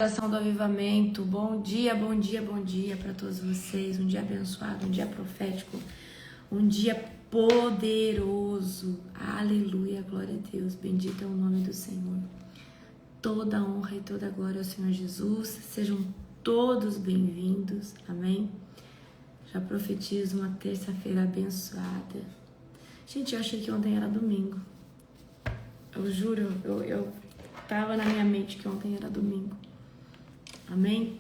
Oração do avivamento, bom dia para todos vocês, um dia abençoado, um dia profético, um dia poderoso, aleluia, glória a Deus, bendito é o nome do Senhor, toda honra e toda glória ao Senhor Jesus, sejam todos bem-vindos, amém? Já profetizo uma terça-feira abençoada. Gente, eu achei que ontem era domingo, eu juro, eu tava na minha mente que ontem era domingo. Amém?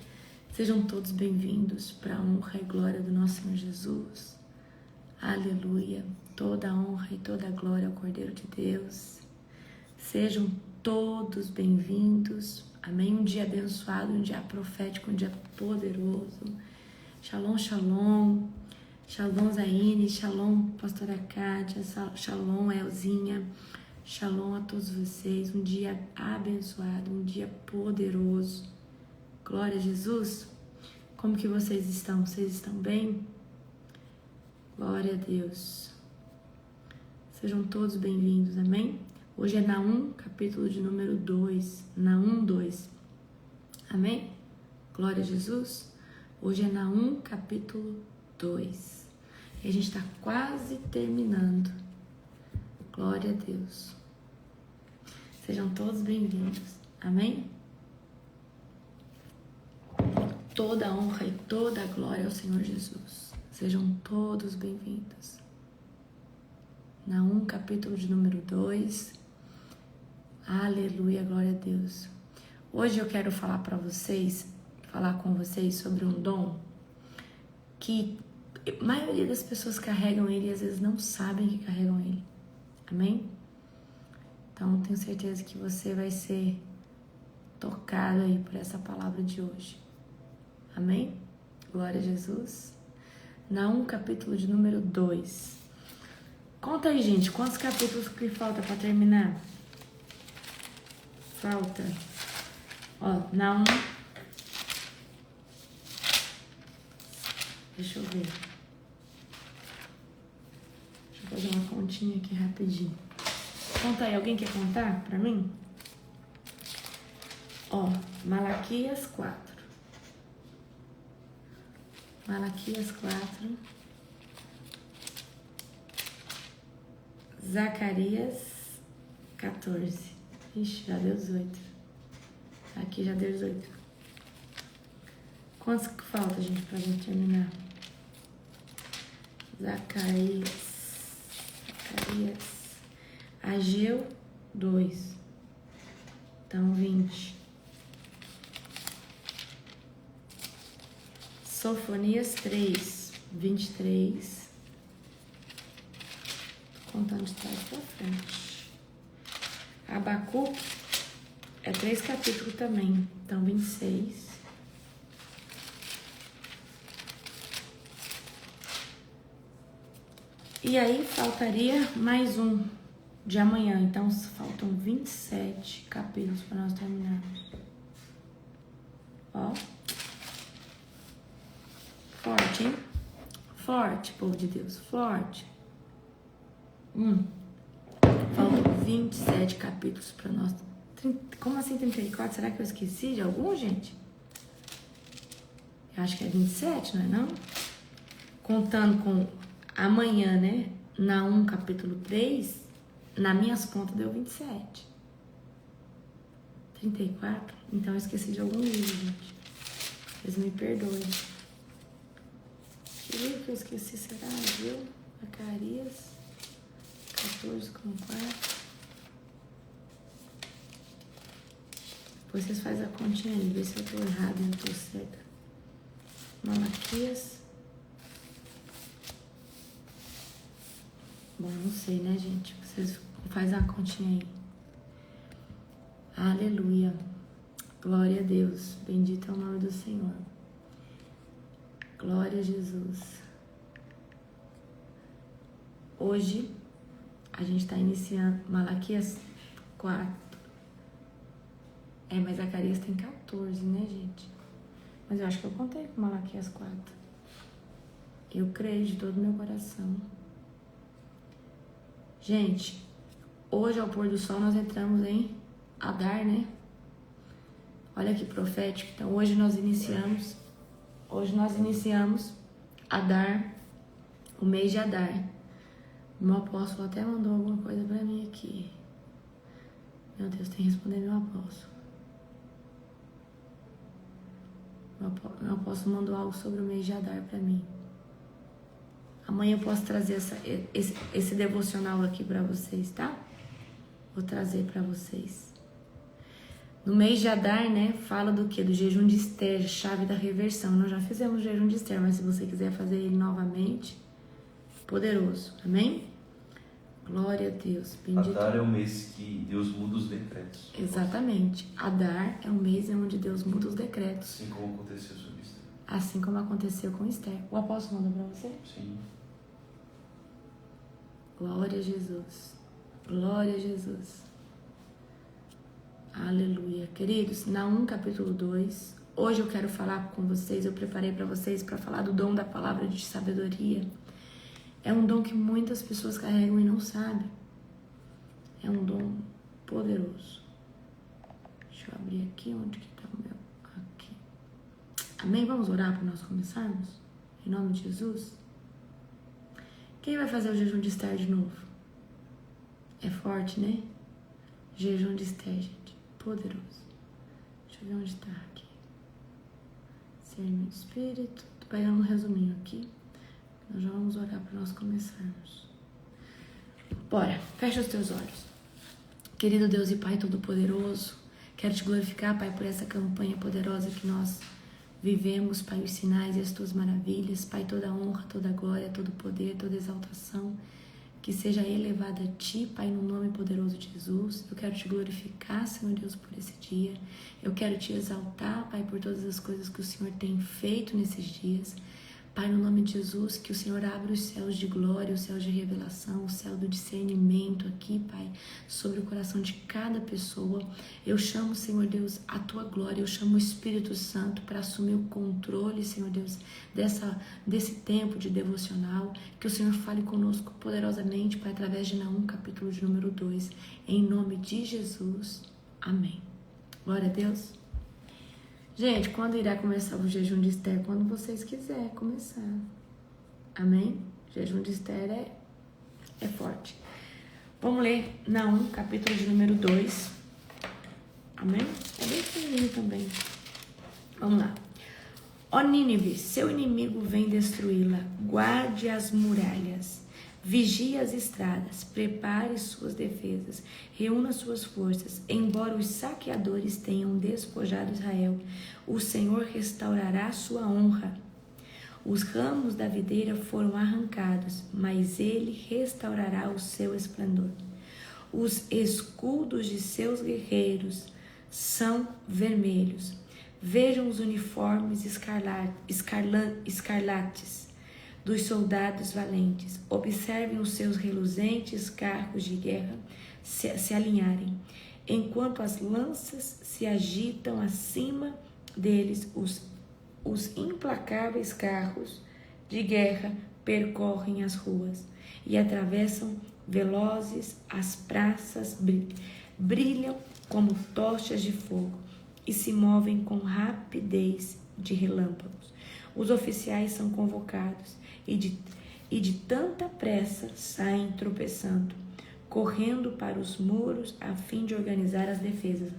Sejam todos bem-vindos para a honra e glória do nosso Senhor Jesus. Aleluia. Toda a honra e toda a glória ao Cordeiro de Deus. Sejam todos bem-vindos. Amém? Um dia abençoado, um dia profético, um dia poderoso. Shalom, shalom. Shalom, Zaine. Shalom, pastora Kátia. Shalom, Elzinha. Shalom a todos vocês. Um dia abençoado, um dia poderoso. Glória a Jesus. Como que vocês estão? Vocês estão bem? Glória a Deus. Sejam todos bem-vindos, amém? Hoje é Naum, capítulo de número 2. Naum 2. Amém? Glória a Jesus. Hoje é Naum, capítulo 2. E a gente está quase terminando. Glória a Deus. Sejam todos bem-vindos. Amém? Toda a honra e toda a glória ao Senhor Jesus. Sejam todos bem-vindos. Naum, capítulo de número 2. Aleluia, glória a Deus. Hoje eu quero falar com vocês sobre um dom que a maioria das pessoas carregam ele e às vezes não sabem que carregam ele. Amém? Então, tenho certeza que você vai ser tocado aí por essa palavra de hoje. Amém? Glória a Jesus. Naum, capítulo de número 2. Conta aí, gente, quantos capítulos que falta para terminar? Falta. Ó, Naum. Deixa eu ver. Deixa eu fazer uma continha aqui rapidinho. Conta aí, alguém quer contar para mim? Ó, Malaquias 4. Malaquias 4, Zacarias 14, ixi, já deu 18, aqui já deu 18, quantos que falta, gente, pra gente terminar? Zacarias, Ageu 2, então 20, Sofonias 3, 23. Contando de trás pra frente. Abacuque é 3 capítulos também. Então, 26. E aí, faltaria mais um de amanhã. Então, faltam 27 capítulos para nós terminarmos. Ó. Forte, hein? Forte, povo de Deus, forte. Faltam 27 capítulos para nós. Como assim 34? Será que eu esqueci de algum, gente? Eu acho que é 27, não é não? Contando com amanhã, né? Naum, capítulo 3, nas minhas contas deu 27. 34? Então eu esqueci de algum livro, gente. Vocês me perdoem. Que livro que eu esqueci, será? Viu? Zacarias 14 com 4. Depois vocês fazem a continha aí, vê se eu tô errado e eu tô certa. Malaquias. Bom, não sei, né, gente? Vocês fazem a continha aí. Aleluia. Glória a Deus. Bendito é o nome do Senhor. Glória a Jesus. Hoje a gente está iniciando Malaquias 4. Mas Zacarias tem 14, né, gente? Mas eu acho que eu contei com Malaquias 4. Eu creio de todo o meu coração. Gente, hoje ao pôr do sol nós entramos em Adar, né? Olha que profético. Então hoje nós iniciamos Adar, o mês de Adar. O meu apóstolo até mandou alguma coisa pra mim aqui. Meu Deus, tem que responder meu apóstolo. Meu apóstolo mandou algo sobre o mês de Adar pra mim. Amanhã eu posso trazer esse devocional aqui pra vocês, tá? Vou trazer pra vocês. No mês de Adar, né, fala do quê? Do jejum de Ester, chave da reversão. Nós já fizemos o jejum de Ester, mas se você quiser fazer ele novamente, poderoso. Amém? Glória a Deus. Bendito. Adar é o mês que Deus muda os decretos. Exatamente. Adar é um mês onde Deus muda os decretos. Assim como aconteceu sobre Esther. Assim como aconteceu com Esther. O apóstolo mandou para você? Sim. Glória a Jesus. Glória a Jesus. Aleluia. Queridos, Naum capítulo 2. Hoje eu quero falar com vocês, eu preparei para vocês para falar do dom da palavra de sabedoria. É um dom que muitas pessoas carregam e não sabem. É um dom poderoso. Deixa eu abrir aqui, onde que tá o meu? Aqui. Amém? Vamos orar para nós começarmos? Em nome de Jesus. Quem vai fazer o jejum de Esther de novo? É forte, né? Jejum de Esther, gente. Poderoso. Deixa eu ver onde tá aqui. Discernimento do Espírito. Tô pegando um resuminho aqui. Nós já vamos orar para nós começarmos. Bora, fecha os teus olhos. Querido Deus e Pai Todo-Poderoso, quero te glorificar, Pai, por essa campanha poderosa que nós vivemos, Pai, os sinais e as tuas maravilhas. Pai, toda honra, toda glória, todo poder, toda exaltação, que seja elevada a Ti, Pai, no nome poderoso de Jesus. Eu quero te glorificar, Senhor Deus, por esse dia. Eu quero te exaltar, Pai, por todas as coisas que o Senhor tem feito nesses dias. Pai, no nome de Jesus, que o Senhor abra os céus de glória, os céus de revelação, o céu do discernimento aqui, Pai, sobre o coração de cada pessoa. Eu chamo, Senhor Deus, a Tua glória, eu chamo o Espírito Santo para assumir o controle, Senhor Deus, desse tempo de devocional, que o Senhor fale conosco poderosamente, Pai, através de Naum, capítulo de número 2, em nome de Jesus. Amém. Glória a Deus. Gente, quando irá começar o jejum de Esther? Quando vocês quiserem começar. Amém? Jejum de Esther é forte. Vamos ler Naum, capítulo de número 2. Amém? É bem pequenininho também. Vamos lá. Ó Nínive, seu inimigo vem destruí-la. Guarde as muralhas. Vigie as estradas, prepare suas defesas, reúna suas forças. Embora os saqueadores tenham despojado Israel, o Senhor restaurará sua honra. Os ramos da videira foram arrancados, mas ele restaurará o seu esplendor. Os escudos de seus guerreiros são vermelhos. Vejam os uniformes escarlates dos soldados valentes. Observem os seus reluzentes carros de guerra se alinharem. Enquanto as lanças se agitam acima deles, os implacáveis carros de guerra percorrem as ruas e atravessam velozes as praças, brilham como tochas de fogo e se movem com rapidez de relâmpagos. Os oficiais são convocados e de tanta pressa saem tropeçando, correndo para os muros a fim de organizar as defesas.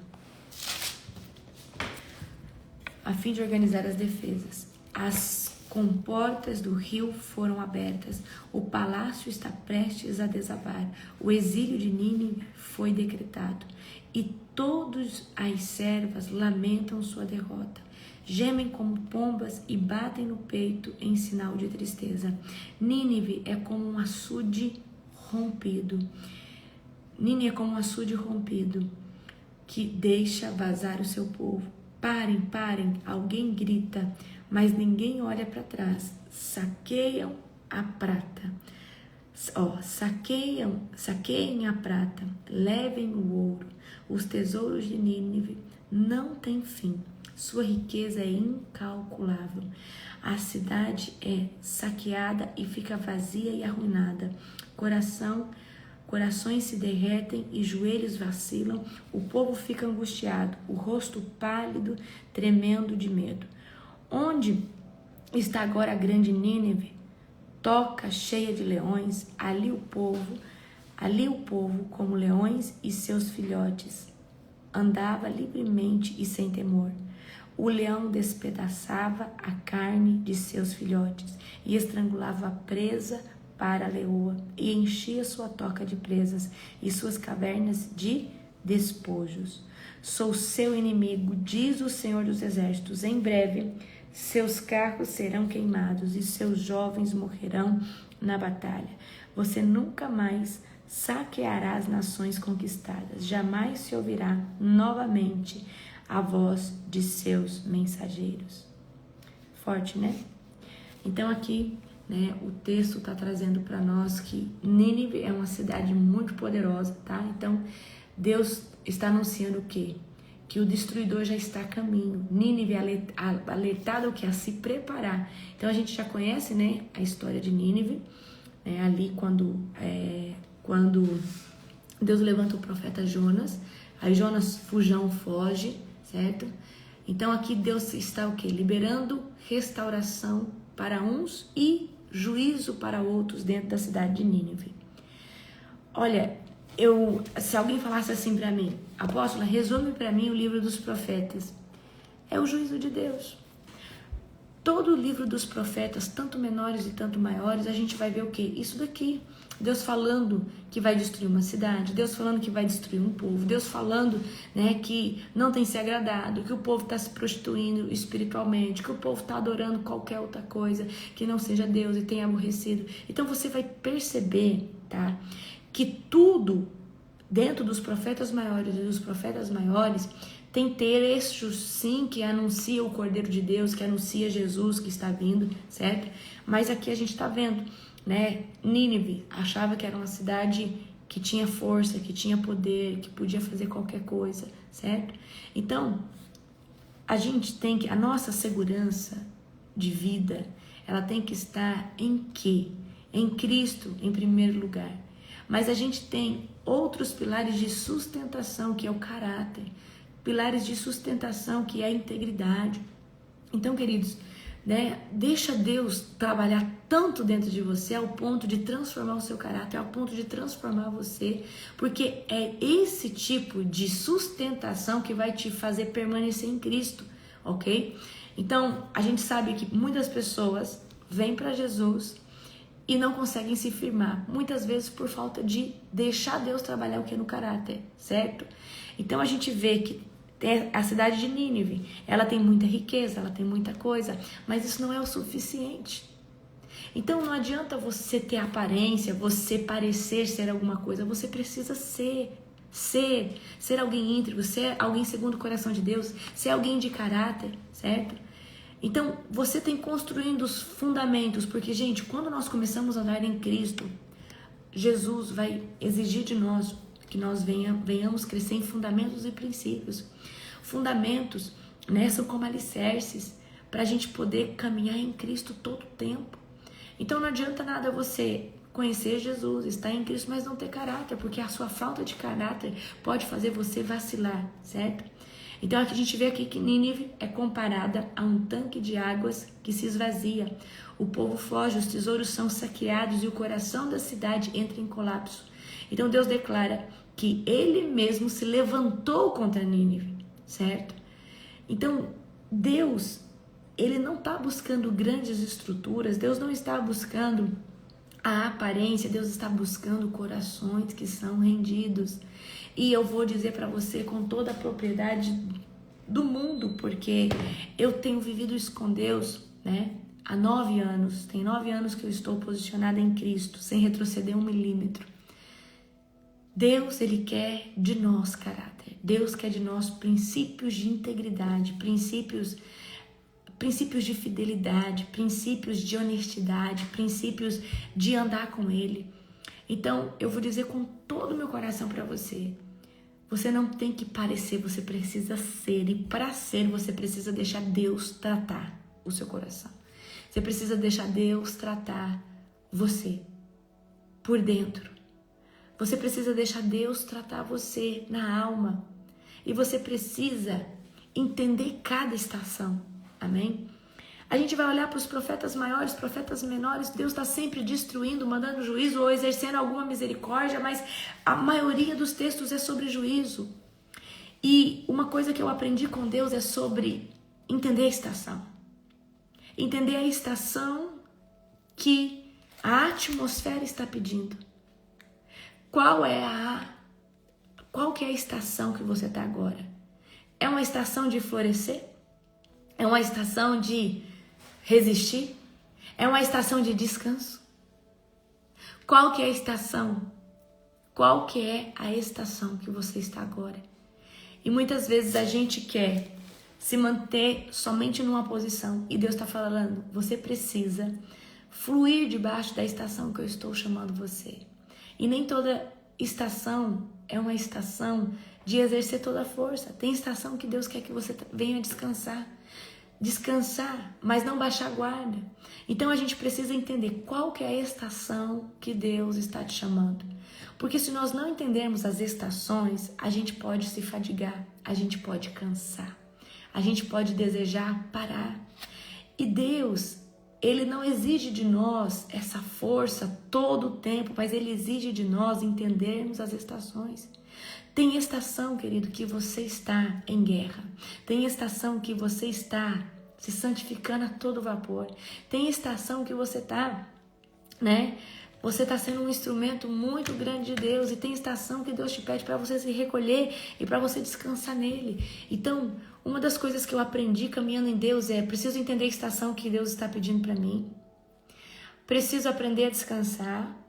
As comportas do rio foram abertas, o palácio está prestes a desabar, o exílio de Nínive foi decretado, e todas as servas lamentam sua derrota. Gemem como pombas e batem no peito em sinal de tristeza. Nínive é como um açude rompido. Nínive é como um açude rompido que deixa vazar o seu povo. Parem, parem, alguém grita, mas ninguém olha para trás. Saqueiam a prata. Saqueiem a prata, levem o ouro. Os tesouros de Nínive não têm fim. Sua riqueza é incalculável. A cidade é saqueada e fica vazia e arruinada. Coração corações se derretem e joelhos vacilam, o povo fica angustiado, o rosto pálido, tremendo de medo. Onde está agora a grande Nínive? Toca cheia de leões, ali o povo, como leões e seus filhotes, andava livremente e sem temor. O leão despedaçava a carne de seus filhotes e estrangulava a presa para a leoa e enchia sua toca de presas e suas cavernas de despojos. Sou seu inimigo, diz o Senhor dos Exércitos. Em breve, seus carros serão queimados e seus jovens morrerão na batalha. Você nunca mais saqueará as nações conquistadas. Jamais se ouvirá novamente a voz de seus mensageiros. Forte, né? Então aqui, né, o texto está trazendo para nós que Nínive é uma cidade muito poderosa, tá? Então Deus está anunciando o quê? Que o destruidor já está a caminho. Nínive alertada o que? A se preparar. Então a gente já conhece, né, a história de Nínive, né, ali quando Deus levanta o profeta Jonas, aí Jonas foge, certo? Então aqui Deus está o quê? Liberando restauração para uns e juízo para outros dentro da cidade de Nínive. Olha, se alguém falasse assim para mim, apóstola, resume para mim o livro dos profetas. É o juízo de Deus. Todo o livro dos profetas, tanto menores e tanto maiores, a gente vai ver o quê? Isso daqui. Deus falando que vai destruir uma cidade, Deus falando que vai destruir um povo, Deus falando, né, que não tem se agradado, que o povo está se prostituindo espiritualmente, que o povo está adorando qualquer outra coisa que não seja Deus e tem aborrecido. Então você vai perceber, tá, que tudo dentro dos profetas maiores e dos profetas maiores tem trechos sim que anuncia o Cordeiro de Deus, que anuncia Jesus que está vindo, certo? Mas aqui a gente está vendo, né? Nínive achava que era uma cidade que tinha força, que tinha poder, que podia fazer qualquer coisa, certo? Então, a nossa segurança de vida, ela tem que estar em quê? Em Cristo, em primeiro lugar. Mas a gente tem outros pilares de sustentação, que é o caráter. Pilares de sustentação, que é a integridade. Então, queridos, né, deixa Deus trabalhar tanto dentro de você ao ponto de transformar o seu caráter, ao ponto de transformar você, porque é esse tipo de sustentação que vai te fazer permanecer em Cristo, ok? Então, a gente sabe que muitas pessoas vêm para Jesus e não conseguem se firmar, muitas vezes por falta de deixar Deus trabalhar o que é no caráter, certo? Então a gente vê que a cidade de Nínive, ela tem muita riqueza, ela tem muita coisa, mas isso não é o suficiente. Então não adianta você ter aparência, você parecer ser alguma coisa, você precisa ser alguém íntegro, ser alguém segundo o coração de Deus, ser alguém de caráter, certo? Então, você tem construindo os fundamentos, porque, gente, quando nós começamos a andar em Cristo, Jesus vai exigir de nós que nós venhamos crescer em fundamentos e princípios. Fundamentos, né, são como alicerces para a gente poder caminhar em Cristo todo o tempo. Então, não adianta nada você conhecer Jesus, estar em Cristo, mas não ter caráter, porque a sua falta de caráter pode fazer você vacilar, certo? Então aqui a gente vê aqui que Nínive é comparada a um tanque de águas que se esvazia. O povo foge, os tesouros são saqueados e o coração da cidade entra em colapso. Então Deus declara que Ele mesmo se levantou contra Nínive, certo? Então Deus, Ele não está buscando grandes estruturas, Deus não está buscando a aparência, Deus está buscando corações que são rendidos. E eu vou dizer para você com toda a propriedade do mundo, porque eu tenho vivido isso com Deus, né? Há 9 anos, tem 9 anos que eu estou posicionada em Cristo, sem retroceder 1 milímetro. Deus, Ele quer de nós caráter. Deus quer de nós princípios de integridade, princípios de fidelidade, princípios de honestidade, princípios de andar com Ele. Então, eu vou dizer com todo o meu coração para você, você não tem que parecer, você precisa ser. E para ser, você precisa deixar Deus tratar o seu coração. Você precisa deixar Deus tratar você por dentro. Você precisa deixar Deus tratar você na alma. E você precisa entender cada estação. Amém? A gente vai olhar para os profetas maiores, profetas menores. Deus está sempre destruindo, mandando juízo ou exercendo alguma misericórdia, mas a maioria dos textos é sobre juízo. E uma coisa que eu aprendi com Deus é sobre entender a estação. Entender a estação que a atmosfera está pedindo. Qual que é a estação que você está agora? É uma estação de florescer? É uma estação de resistir? É uma estação de descanso? Qual que é a estação? Qual que é a estação que você está agora? E muitas vezes a gente quer se manter somente numa posição. E Deus está falando, você precisa fluir debaixo da estação que eu estou chamando você. E nem toda estação é uma estação de exercer toda a força. Tem estação que Deus quer que você venha descansar. Descansar, mas não baixar a guarda. Então a gente precisa entender qual que é a estação que Deus está te chamando. Porque se nós não entendermos as estações, a gente pode se fadigar, a gente pode cansar, a gente pode desejar parar. E Deus, Ele não exige de nós essa força todo o tempo, mas Ele exige de nós entendermos as estações. Tem estação, querido, que você está em guerra. Tem estação que você está se santificando a todo vapor. Tem estação que você está, Você está sendo um instrumento muito grande de Deus. E tem estação que Deus te pede para você se recolher e para você descansar nele. Então, uma das coisas que eu aprendi caminhando em Deus é: preciso entender a estação que Deus está pedindo para mim. Preciso aprender a descansar.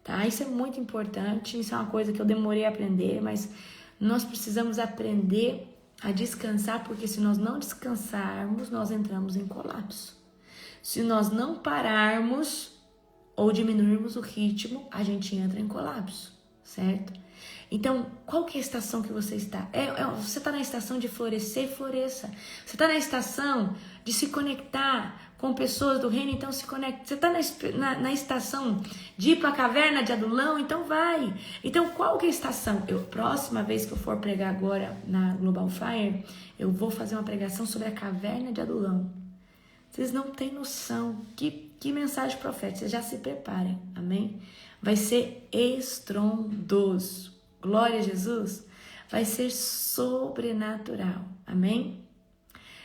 Tá? Isso é muito importante, isso é uma coisa que eu demorei a aprender, mas nós precisamos aprender a descansar, porque se nós não descansarmos, nós entramos em colapso. Se nós não pararmos ou diminuirmos o ritmo, a gente entra em colapso, certo? Então, qual que é a estação que você está? Você está na estação de florescer, floresça. Você está na estação de se conectar com pessoas do reino, então se conecta. Você está na estação de ir para a caverna de Adulão, então vai. Então, qual que é a estação? Próxima vez que eu for pregar agora na Global Fire, eu vou fazer uma pregação sobre a caverna de Adulão. Vocês não têm noção que mensagem profética. Vocês já se preparem, amém? Vai ser estrondoso. Glória a Jesus. Vai ser sobrenatural, amém?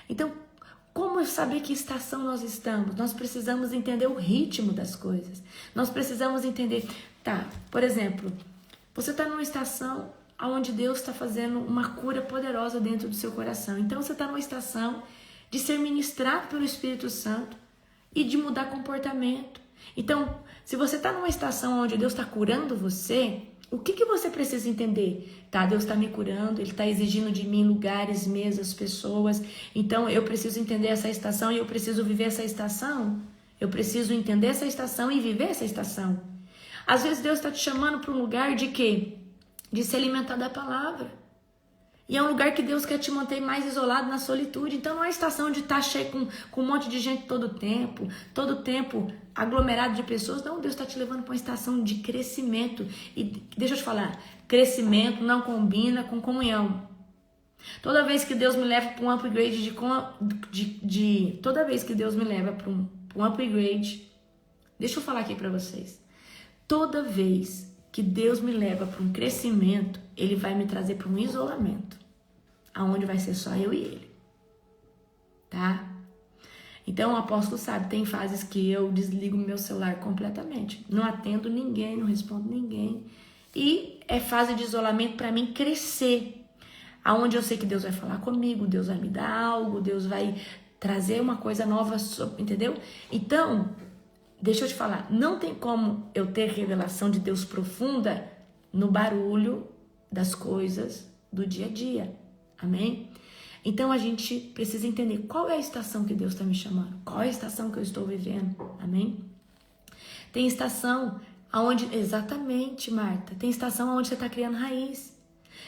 Então, como saber que estação nós estamos? Nós precisamos entender o ritmo das coisas. Nós precisamos entender, por exemplo, você está numa estação onde Deus está fazendo uma cura poderosa dentro do seu coração. Então você está numa estação de ser ministrado pelo Espírito Santo e de mudar comportamento. Então, se você está numa estação onde Deus está curando você, o que você precisa entender? Deus está me curando, Ele está exigindo de mim lugares, mesas, pessoas. Então, eu preciso entender essa estação e eu preciso viver essa estação. Eu preciso entender essa estação e viver essa estação. Às vezes, Deus está te chamando para um lugar de quê? De se alimentar da palavra. E é um lugar que Deus quer te manter mais isolado na solitude. Então não é estação de estar cheio com um monte de gente todo tempo aglomerado de pessoas. Não, Deus está te levando para uma estação de crescimento. E deixa eu te falar, crescimento não combina com comunhão. Toda vez que Deus me leva para um upgrade toda vez que Deus me leva para um upgrade, deixa eu falar aqui para vocês. Toda vez que Deus me leva para um crescimento, Ele vai me trazer para um isolamento, aonde vai ser só eu e Ele, tá? Então o apóstolo sabe, tem fases que eu desligo meu celular completamente, não atendo ninguém, não respondo ninguém, e é fase de isolamento para mim crescer, aonde eu sei que Deus vai falar comigo, Deus vai me dar algo, Deus vai trazer uma coisa nova, entendeu? Então, deixa eu te falar, não tem como eu ter revelação de Deus profunda no barulho das coisas do dia a dia, amém? Então a gente precisa entender qual é a estação que Deus está me chamando, qual é a estação que eu estou vivendo, amém? Tem estação onde, exatamente, Marta, tem estação onde você está criando raiz.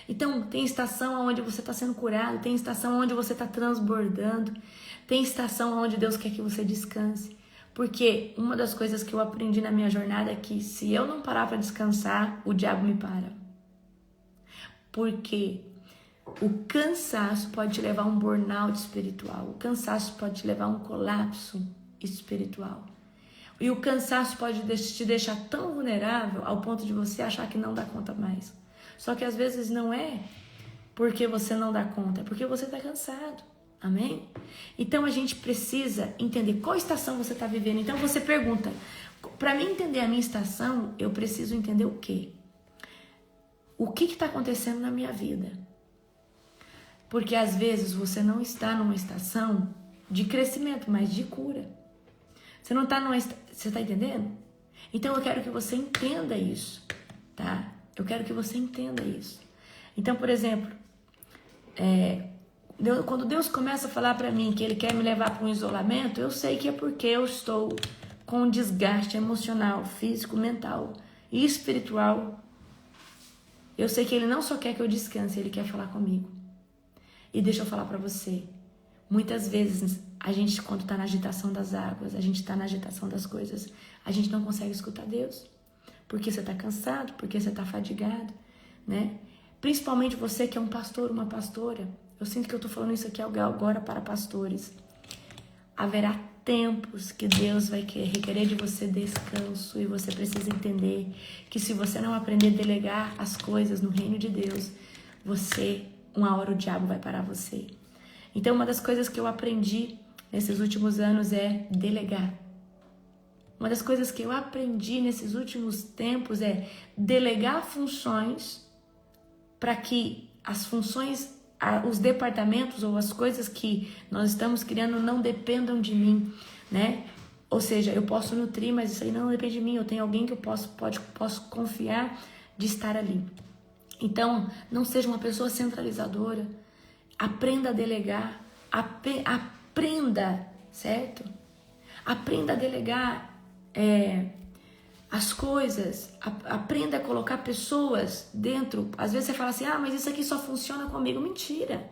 Então tem estação onde você está sendo curado, tem estação onde você está transbordando, tem estação onde Deus quer que você descanse. Porque uma das coisas que eu aprendi na minha jornada é que se eu não parar para descansar, o diabo me para. Porque o cansaço pode te levar a um burnout espiritual. O cansaço pode te levar a um colapso espiritual. E o cansaço pode te deixar tão vulnerável ao ponto de você achar que não dá conta mais. Só que às vezes não é porque você não dá conta, é porque você está cansado. Amém? Então a gente precisa entender qual estação você está vivendo. Então você pergunta, para mim entender a minha estação, eu preciso entender o quê? O que está acontecendo na minha vida? Porque às vezes você não está numa estação de crescimento, mas de cura. Você não está numa estação... Você está entendendo? Então eu quero que você entenda isso, tá? Eu quero que você entenda isso. Então, por exemplo, quando Deus começa a falar para mim que Ele quer me levar para um isolamento, eu sei que é porque eu estou com um desgaste emocional, físico, mental e espiritual. Eu sei que Ele não só quer que eu descanse, Ele quer falar comigo. E deixa eu falar para você, muitas vezes a gente, quando está na agitação das águas, a gente está na agitação das coisas, a gente não consegue escutar Deus. Porque você está cansado, porque você está fadigado, né? Principalmente você que é um pastor, uma pastora. Eu sinto que eu estou falando isso aqui agora para pastores. Haverá tempos que Deus vai requerer de você descanso e você precisa entender que se você não aprender a delegar as coisas no reino de Deus, uma hora o diabo vai parar você. Então, uma das coisas que eu aprendi nesses últimos anos é delegar. Uma das coisas que eu aprendi nesses últimos tempos é delegar funções para que as funções, os departamentos ou as coisas que nós estamos criando não dependam de mim, né? Ou seja, eu posso nutrir, mas isso aí não depende de mim. Eu tenho alguém que eu posso confiar de estar ali. Então, não seja uma pessoa centralizadora. Aprenda a delegar. Aprenda, certo? Aprenda a delegar as coisas. Aprenda a colocar pessoas dentro. Às vezes você fala assim, mas isso aqui só funciona comigo. Mentira.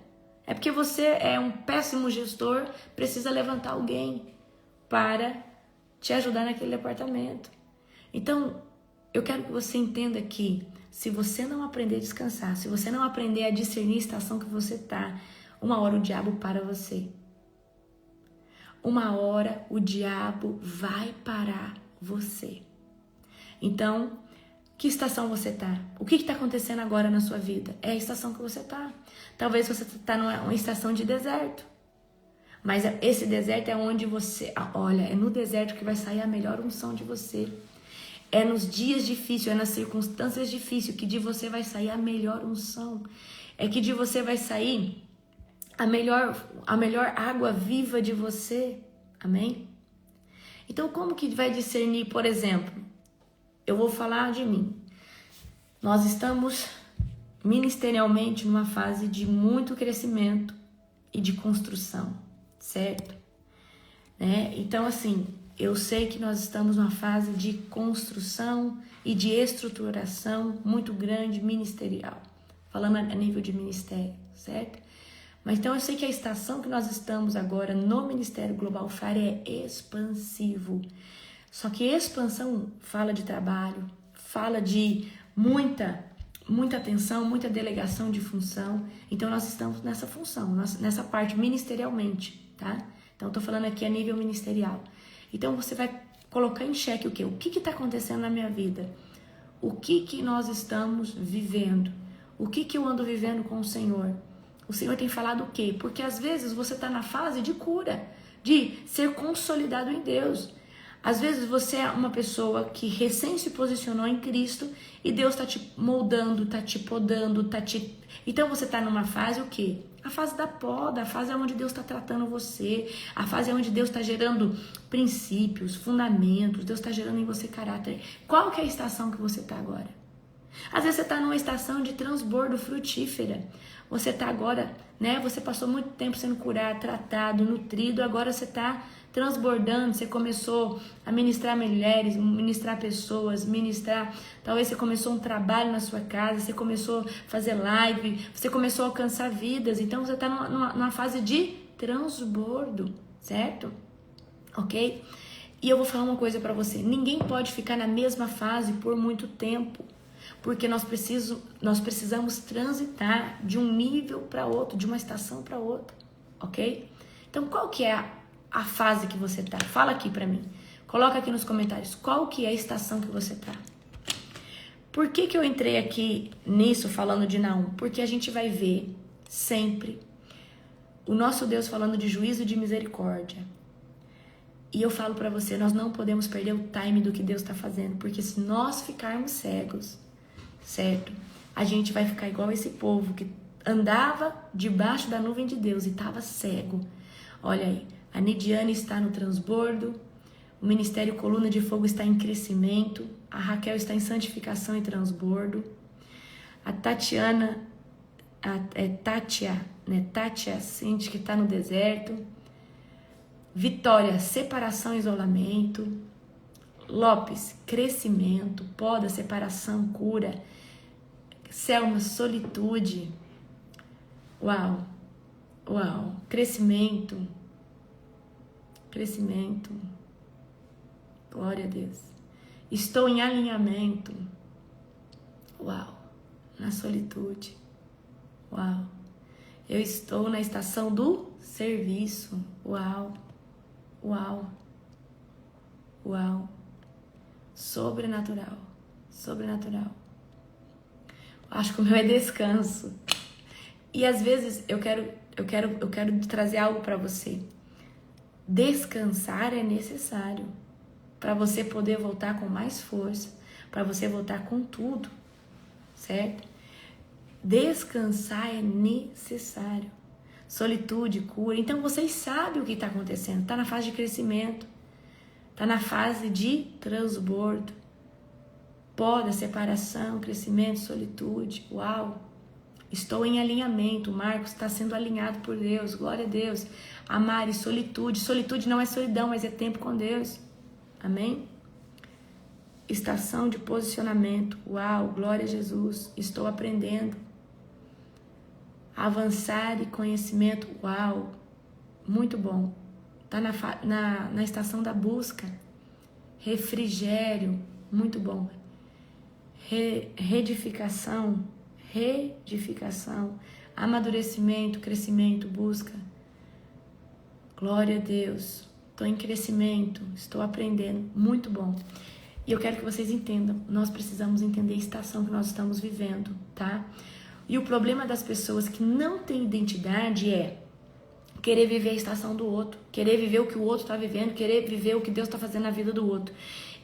É porque você é um péssimo gestor, precisa levantar alguém para te ajudar naquele departamento. Então, eu quero que você entenda que se você não aprender a descansar, se você não aprender a discernir a estação que você está, uma hora o diabo para você. Uma hora o diabo vai parar você. Então, que estação você está? O que está acontecendo agora na sua vida? É a estação que você está. Talvez você está numa estação de deserto. Mas esse deserto é onde você... Olha, é no deserto que vai sair a melhor unção de você. É nos dias difíceis, é nas circunstâncias difíceis que de você vai sair a melhor unção. É que de você vai sair a melhor água viva de você. Amém? Então, como que vai discernir, por exemplo? Eu vou falar de mim. Nós estamos ministerialmente numa fase de muito crescimento e de construção, certo? Então, assim, eu sei que nós estamos numa fase de construção e de estruturação muito grande ministerial, falando a nível de ministério, certo? Mas então eu sei que a estação que nós estamos agora no Ministério Global Fire é expansivo. Só que expansão fala de trabalho, fala de muita atenção, muita delegação de função. Então nós estamos nessa função, nessa parte ministerialmente, tá? Então eu tô falando aqui a nível ministerial. Então você vai colocar em xeque o quê? O que está acontecendo na minha vida? O que nós estamos vivendo? O que eu ando vivendo com o Senhor? O Senhor tem falado o quê? Porque às vezes você está na fase de cura, de ser consolidado em Deus. Às vezes você é uma pessoa que recém se posicionou em Cristo e Deus está te moldando, está te podando, Então você está numa fase o quê? A fase da poda, a fase onde Deus está tratando você, a fase onde Deus está gerando princípios, fundamentos, Deus está gerando em você caráter. Qual que é a estação que você está agora? Às vezes você está numa estação de transbordo frutífera. Você está agora, né? Você passou muito tempo sendo curado, tratado, nutrido, agora você está transbordando, você começou a ministrar mulheres, ministrar pessoas, talvez você começou um trabalho na sua casa, você começou a fazer live, você começou a alcançar vidas, então você está numa fase de transbordo, certo? Ok? E eu vou falar uma coisa para você. Ninguém pode ficar na mesma fase por muito tempo. Porque nós precisamos transitar de um nível para outro, de uma estação para outra. Ok? Então, qual que é a fase que você tá? Fala aqui para mim. Coloca aqui nos comentários. Qual que é a estação que você tá? Por que eu entrei aqui nisso falando de Naum? Porque a gente vai ver sempre o nosso Deus falando de juízo e de misericórdia. E eu falo pra você, nós não podemos perder o time do que Deus está fazendo, porque se nós ficarmos cegos, certo? A gente vai ficar igual esse povo que andava debaixo da nuvem de Deus e estava cego. Olha aí, a Nidiane está no transbordo, o Ministério Coluna de Fogo está em crescimento, a Raquel está em santificação e transbordo, a Tatiana, Tátia sente que está no deserto, Vitória, separação e isolamento, Lopes, crescimento, poda, separação, cura, Selma, solitude, uau, crescimento, glória a Deus, estou em alinhamento, uau, na solitude, uau, eu estou na estação do serviço, uau, sobrenatural, acho que o meu é descanso. E às vezes eu quero trazer algo para você. Descansar é necessário para você poder voltar com mais força, para você voltar com tudo, certo? Descansar é necessário. Solitude, cura. Então vocês sabem o que está acontecendo. Está na fase de crescimento. Está na fase de transbordo. Poda, separação, crescimento, solitude. Uau! Estou em alinhamento. O Marcos está sendo alinhado por Deus. Glória a Deus. A Mari, solitude. Solitude não é solidão, mas é tempo com Deus. Amém? Estação de posicionamento. Uau! Glória a Jesus. Estou aprendendo. Avançar e conhecimento. Uau! Muito bom. Está na estação da busca. Refrigério. Muito bom. Reedificação, amadurecimento, crescimento, busca. Glória a Deus. Estou em crescimento, estou aprendendo. Muito bom. E eu quero que vocês entendam. Nós precisamos entender a estação que nós estamos vivendo, tá? E o problema das pessoas que não têm identidade é querer viver a estação do outro, querer viver o que o outro está vivendo, querer viver o que Deus está fazendo na vida do outro.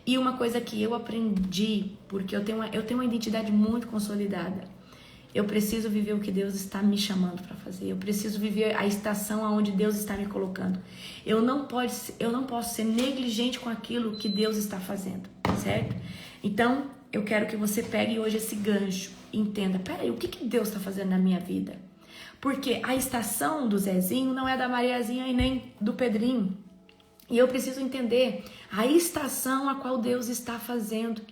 E uma coisa que eu aprendi, porque eu tenho uma identidade muito consolidada, eu preciso viver o que Deus está me chamando para fazer, eu preciso viver a estação aonde Deus está me colocando. Eu não posso ser negligente com aquilo que Deus está fazendo, certo? Então, eu quero que você pegue hoje esse gancho e entenda, peraí, o que Deus está fazendo na minha vida? Porque a estação do Zezinho não é da Mariazinha e nem do Pedrinho. E eu preciso entender a estação a qual Deus está fazendo.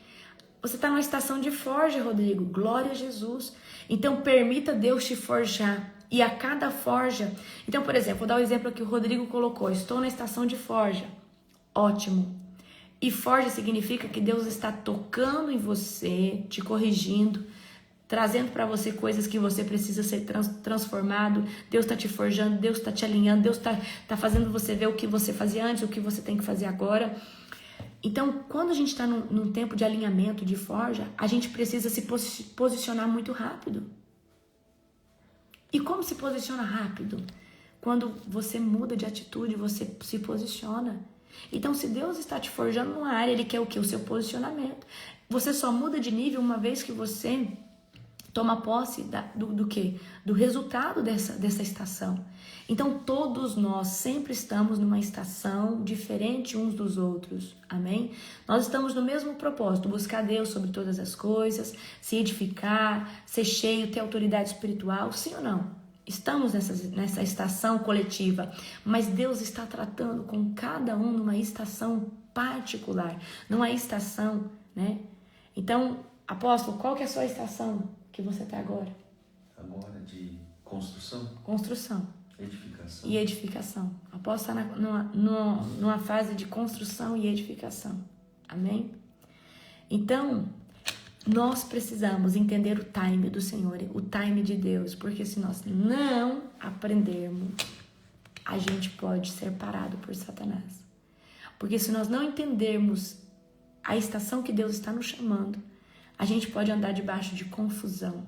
Você está numa estação de forja, Rodrigo. Glória a Jesus. Então, permita Deus te forjar. E a cada forja... Então, por exemplo, vou dar o exemplo que o Rodrigo colocou. Estou na estação de forja. Ótimo. E forja significa que Deus está tocando em você, te corrigindo, trazendo para você coisas que você precisa ser transformado. Deus está te forjando, Deus está te alinhando, Deus está fazendo você ver o que você fazia antes, o que você tem que fazer agora. Então, quando a gente está num tempo de alinhamento, de forja, a gente precisa se posicionar muito rápido. E como se posiciona rápido? Quando você muda de atitude, você se posiciona. Então, se Deus está te forjando numa área, Ele quer o quê? O seu posicionamento. Você só muda de nível uma vez que você toma posse do quê? Do resultado dessa estação. Então, todos nós sempre estamos numa estação diferente uns dos outros. Amém? Nós estamos no mesmo propósito, buscar Deus sobre todas as coisas, se edificar, ser cheio, ter autoridade espiritual, sim ou não? Estamos nessa estação coletiva, mas Deus está tratando com cada um numa estação particular, numa estação, né? Então, apóstolo, qual que é a sua estação que você está agora? Agora de construção. Construção. Edificação. e edificação. Eu posso estar numa fase de construção e edificação. Amém? Então, nós precisamos entender o time do Senhor, o time de Deus, porque se nós não aprendermos, a gente pode ser parado por Satanás. Porque se nós não entendermos a estação que Deus está nos chamando, a gente pode andar debaixo de confusão.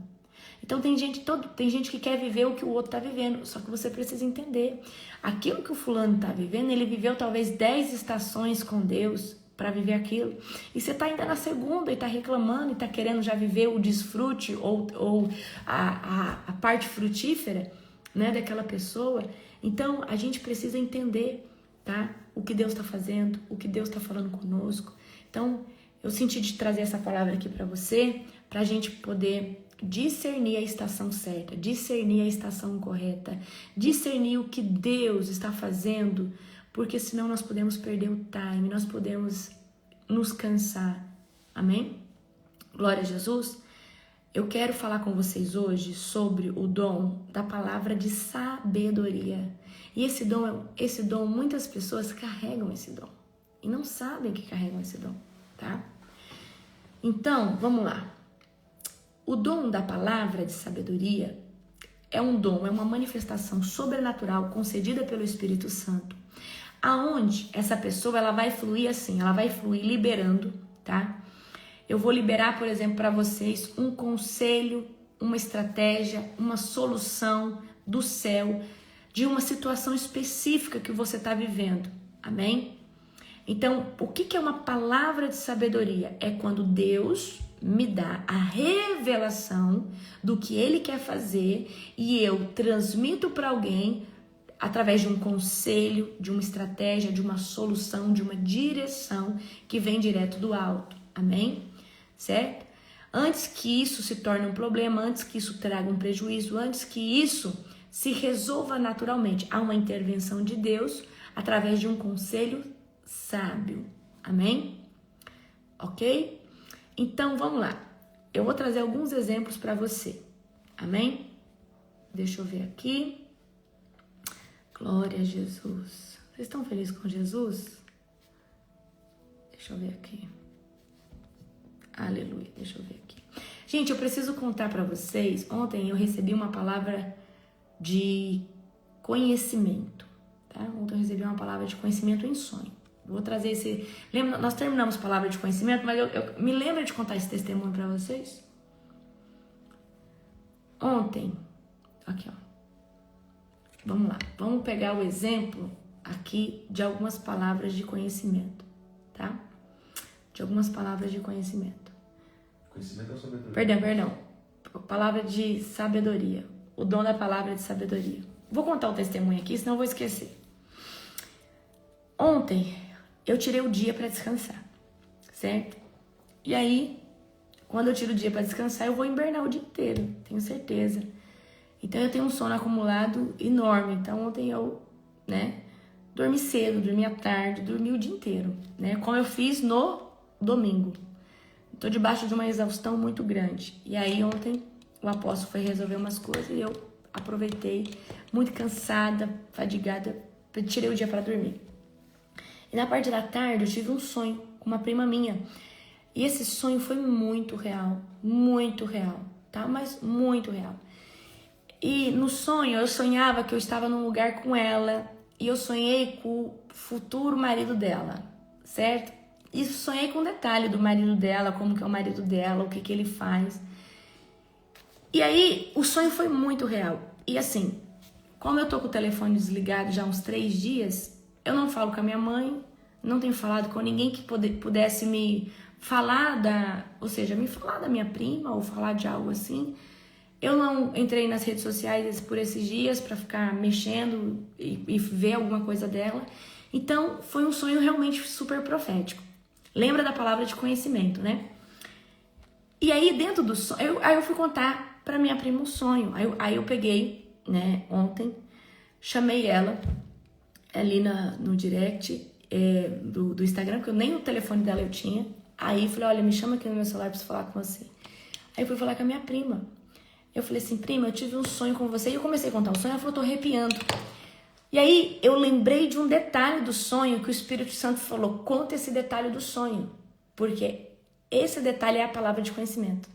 Então tem gente que quer viver o que o outro está vivendo, só que você precisa entender. Aquilo que o fulano está vivendo, ele viveu talvez 10 estações com Deus para viver aquilo. E você está ainda na segunda e está reclamando e está querendo já viver o desfrute ou a parte frutífera, né, daquela pessoa. Então a gente precisa entender, tá, o que Deus está fazendo, o que Deus está falando conosco. Então eu senti de trazer essa palavra aqui para você, para a gente poder discernir a estação certa, discernir a estação correta, discernir o que Deus está fazendo, porque senão nós podemos perder o time, nós podemos nos cansar. Amém? Glória a Jesus. Eu quero falar com vocês hoje sobre o dom da palavra de sabedoria. E esse dom, muitas pessoas carregam esse dom e não sabem que carregam esse dom, tá? Então, vamos lá. O dom da palavra de sabedoria é um dom, é uma manifestação sobrenatural concedida pelo Espírito Santo, aonde essa pessoa ela vai fluir assim, ela vai fluir liberando, tá? Eu vou liberar, por exemplo, para vocês um conselho, uma estratégia, uma solução do céu de uma situação específica que você está vivendo, amém? Então, o que é uma palavra de sabedoria? É quando Deus me dá a revelação do que Ele quer fazer e eu transmito para alguém através de um conselho, de uma estratégia, de uma solução, de uma direção que vem direto do alto. Amém? Certo? Antes que isso se torne um problema, antes que isso traga um prejuízo, antes que isso se resolva naturalmente, há uma intervenção de Deus através de um conselho sábio. Amém? Ok? Então, vamos lá. Eu vou trazer alguns exemplos para você. Amém? Deixa eu ver aqui. Glória a Jesus. Vocês estão felizes com Jesus? Deixa eu ver aqui. Aleluia. Deixa eu ver aqui. Gente, eu preciso contar para vocês. Ontem eu recebi uma palavra de conhecimento. Tá? Ontem eu recebi uma palavra de conhecimento em sonho. Vou trazer esse... Lembra, nós terminamos a palavra de conhecimento, mas eu me lembro de contar esse testemunho para vocês? Ontem, aqui ó, vamos lá, vamos pegar o exemplo aqui de algumas palavras de conhecimento, tá? De algumas palavras de conhecimento. Conhecimento ou sabedoria? Perdão, palavra de sabedoria, o dom da palavra de sabedoria. Vou contar o testemunho aqui, senão eu vou esquecer. Ontem eu tirei o dia para descansar, certo? E aí, quando eu tiro o dia para descansar, eu vou hibernar o dia inteiro, tenho certeza. Então eu tenho um sono acumulado enorme. Então ontem eu, dormi cedo, dormi à tarde, dormi o dia inteiro, como eu fiz no domingo. Estou debaixo de uma exaustão muito grande. E aí ontem o apóstolo foi resolver umas coisas e eu aproveitei, muito cansada, fadigada, tirei o dia para dormir. E na parte da tarde eu tive um sonho com uma prima minha. E esse sonho foi muito real, tá? Mas muito real. E no sonho eu sonhava que eu estava num lugar com ela e eu sonhei com o futuro marido dela, certo? E sonhei com detalhe do marido dela, como que é o marido dela, o que ele faz. E aí o sonho foi muito real. E assim, como eu tô com o telefone desligado já há uns 3 dias, eu não falo com a minha mãe, não tenho falado com ninguém que pudesse me falar me falar da minha prima ou falar de algo assim. Eu não entrei nas redes sociais por esses dias para ficar mexendo e ver alguma coisa dela. Então, foi um sonho realmente super profético. Lembra da palavra de conhecimento, né? E aí, dentro do sonho, eu fui contar para minha prima um sonho. Aí eu peguei, ontem, chamei ela ali no direct do Instagram, porque nem o telefone dela eu tinha. Aí falei, olha, me chama aqui no meu celular, preciso falar com você. Aí fui falar com a minha prima. Eu falei assim, prima, eu tive um sonho com você. E eu comecei a contar o sonho, ela falou, tô arrepiando. E aí eu lembrei de um detalhe do sonho que o Espírito Santo falou, conta esse detalhe do sonho, porque esse detalhe é a palavra de conhecimento.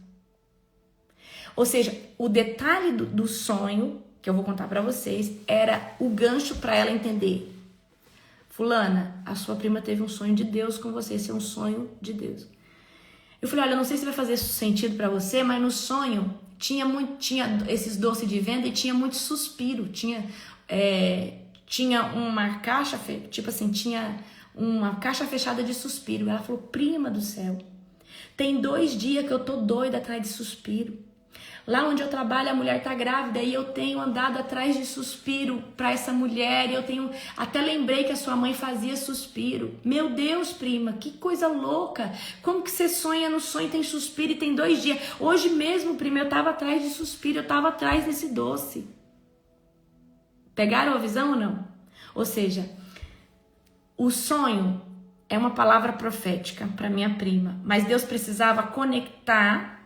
Ou seja, o detalhe do sonho, que eu vou contar para vocês, era o gancho para ela entender. Fulana, a sua prima teve um sonho de Deus com você, esse é um sonho de Deus. Eu falei, olha, não sei se vai fazer sentido para você, mas no sonho tinha esses doces de venda e tinha muito suspiro, tinha uma caixa, tipo assim, tinha uma caixa fechada de suspiro. Ela falou, prima do céu, tem 2 dias que eu tô doida atrás de suspiro. Lá onde eu trabalho, a mulher tá grávida e eu tenho andado atrás de suspiro para essa mulher. Até lembrei que a sua mãe fazia suspiro. Meu Deus, prima, que coisa louca. Como que você sonha no sonho, tem suspiro e tem 2 dias? Hoje mesmo, prima, eu tava atrás de suspiro, eu tava atrás desse doce. Pegaram a visão ou não? Ou seja, o sonho é uma palavra profética para minha prima, mas Deus precisava conectar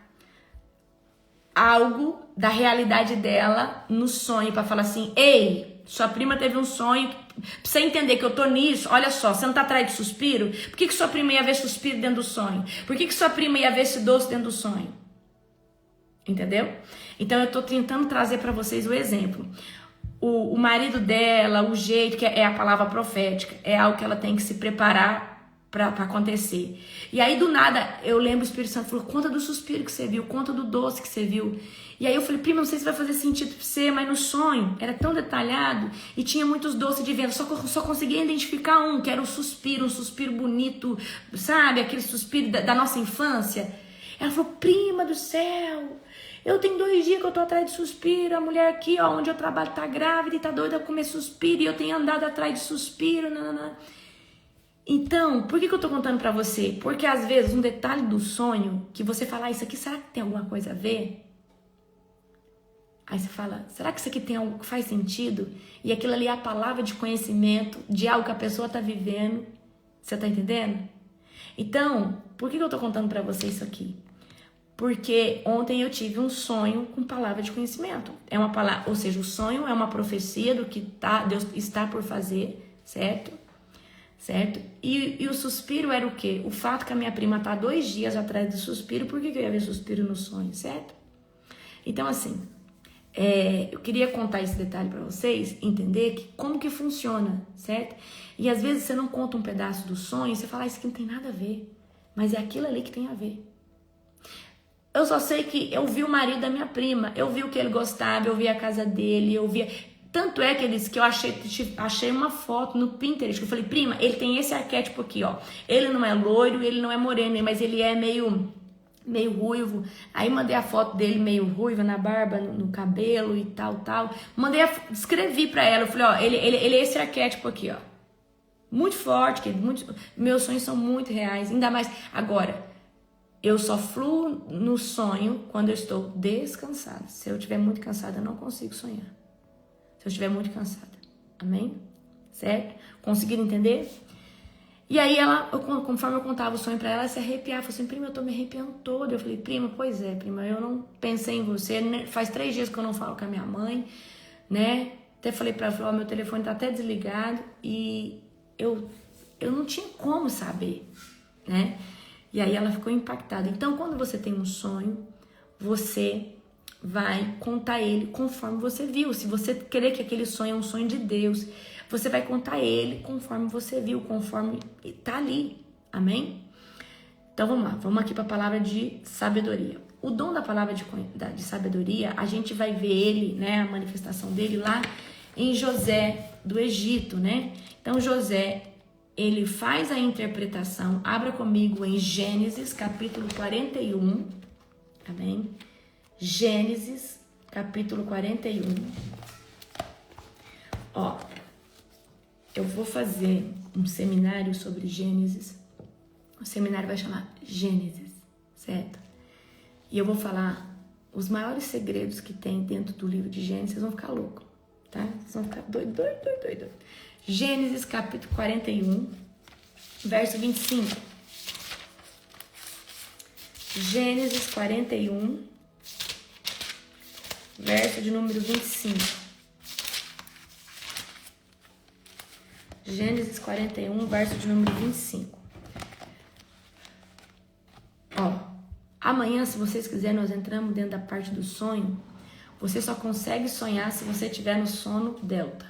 algo da realidade dela no sonho para falar assim, ei, sua prima teve um sonho, pra você entender que eu tô nisso, olha só, você não tá atrás de suspiro? Por que sua prima ia ver suspiro dentro do sonho? Por que sua prima ia ver esse doce dentro do sonho? Entendeu? Então eu tô tentando trazer para vocês o exemplo. O marido dela, o jeito, que é a palavra profética, é algo que ela tem que se preparar para acontecer. E aí do nada eu lembro, o Espírito Santo falou, conta do suspiro que você viu, conta do doce que você viu. E aí eu falei, prima, não sei se vai fazer sentido pra você, mas no sonho era tão detalhado e tinha muitos doces de venda, só conseguia identificar um, que era um suspiro bonito, sabe, aquele suspiro da nossa infância. Ela falou, prima do céu, eu tenho 2 dias que eu tô atrás de suspiro, a mulher aqui, ó, onde eu trabalho tá grávida e tá doida pra comer suspiro, e eu tenho andado atrás de suspiro, nanana. Então, por que eu tô contando pra você? Porque às vezes um detalhe do sonho, que você fala, isso aqui, será que tem alguma coisa a ver? Aí você fala, será que isso aqui tem algo que faz sentido? E aquilo ali é a palavra de conhecimento de algo que a pessoa tá vivendo. Você tá entendendo? Então, por que eu tô contando pra você isso aqui? Porque ontem eu tive um sonho com palavra de conhecimento. É uma palavra, ou seja, o sonho é uma profecia do que Deus está por fazer, certo? Certo? E o suspiro era o quê? O fato que a minha prima tá 2 dias atrás do suspiro, por que eu ia ver suspiro no sonho, certo? Então, assim, eu queria contar esse detalhe para vocês, entender como que funciona, certo? E às vezes você não conta um pedaço do sonho, você fala, isso aqui não tem nada a ver, mas é aquilo ali que tem a ver. Eu só sei que eu vi o marido da minha prima, eu vi o que ele gostava, eu vi a casa dele, eu via... Tanto é que eu achei uma foto no Pinterest, que eu falei, prima, ele tem esse arquétipo aqui, ó. Ele não é loiro, ele não é moreno, mas ele é meio ruivo. Aí mandei a foto dele meio ruiva na barba, no cabelo e tal. Escrevi pra ela, eu falei, ó, ele é esse arquétipo aqui, ó. Muito forte, meus sonhos são muito reais, ainda mais agora. Eu só fluo no sonho quando eu estou descansada. Se eu estiver muito cansada, eu não consigo sonhar. Se eu estiver muito cansada. Amém? Certo? Conseguiram entender? E aí conforme eu contava o sonho pra ela se arrepiava. Falei assim, prima, eu tô me arrepiando toda. Eu falei, prima, pois é, prima, eu não pensei em você. Faz 3 dias que eu não falo com a minha mãe, né? Até falei pra ela, meu telefone tá até desligado. E eu não tinha como saber, né? E aí ela ficou impactada. Então, quando você tem um sonho, você vai contar ele conforme você viu. Se você querer que aquele sonho é um sonho de Deus, você vai contar ele conforme você viu, conforme tá ali. Amém? Então vamos lá, vamos aqui para a palavra de sabedoria. O dom da palavra de sabedoria, a gente vai ver ele, né, a manifestação dele lá em José do Egito, né? Então José, ele faz a interpretação. Abra comigo em Gênesis capítulo 41, amém? Gênesis, capítulo 41. Ó, eu vou fazer um seminário sobre Gênesis. O seminário vai chamar Gênesis, certo? E eu vou falar os maiores segredos que tem dentro do livro de Gênesis. Vocês vão ficar loucos, tá? Vocês vão ficar doido. Gênesis, capítulo 41, verso 25. Gênesis 41, verso de número 25. Gênesis 41, verso de número 25. Ó, amanhã, se vocês quiserem, nós entramos dentro da parte do sonho. Você só consegue sonhar se você estiver no sono delta.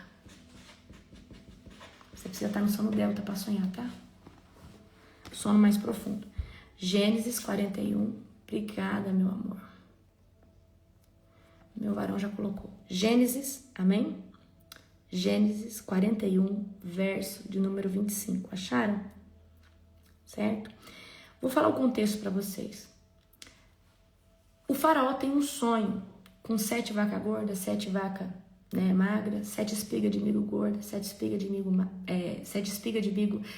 Você precisa estar no sono delta para sonhar, tá? Sono mais profundo. Gênesis 41. Obrigada, meu amor. Meu varão já colocou. Gênesis, amém? Gênesis 41, verso de número 25. Acharam? Certo? Vou falar o contexto para vocês. O faraó tem um sonho com 7 vacas gordas, 7 vacas magras, 7 espigas de milho gorda, 7 espigas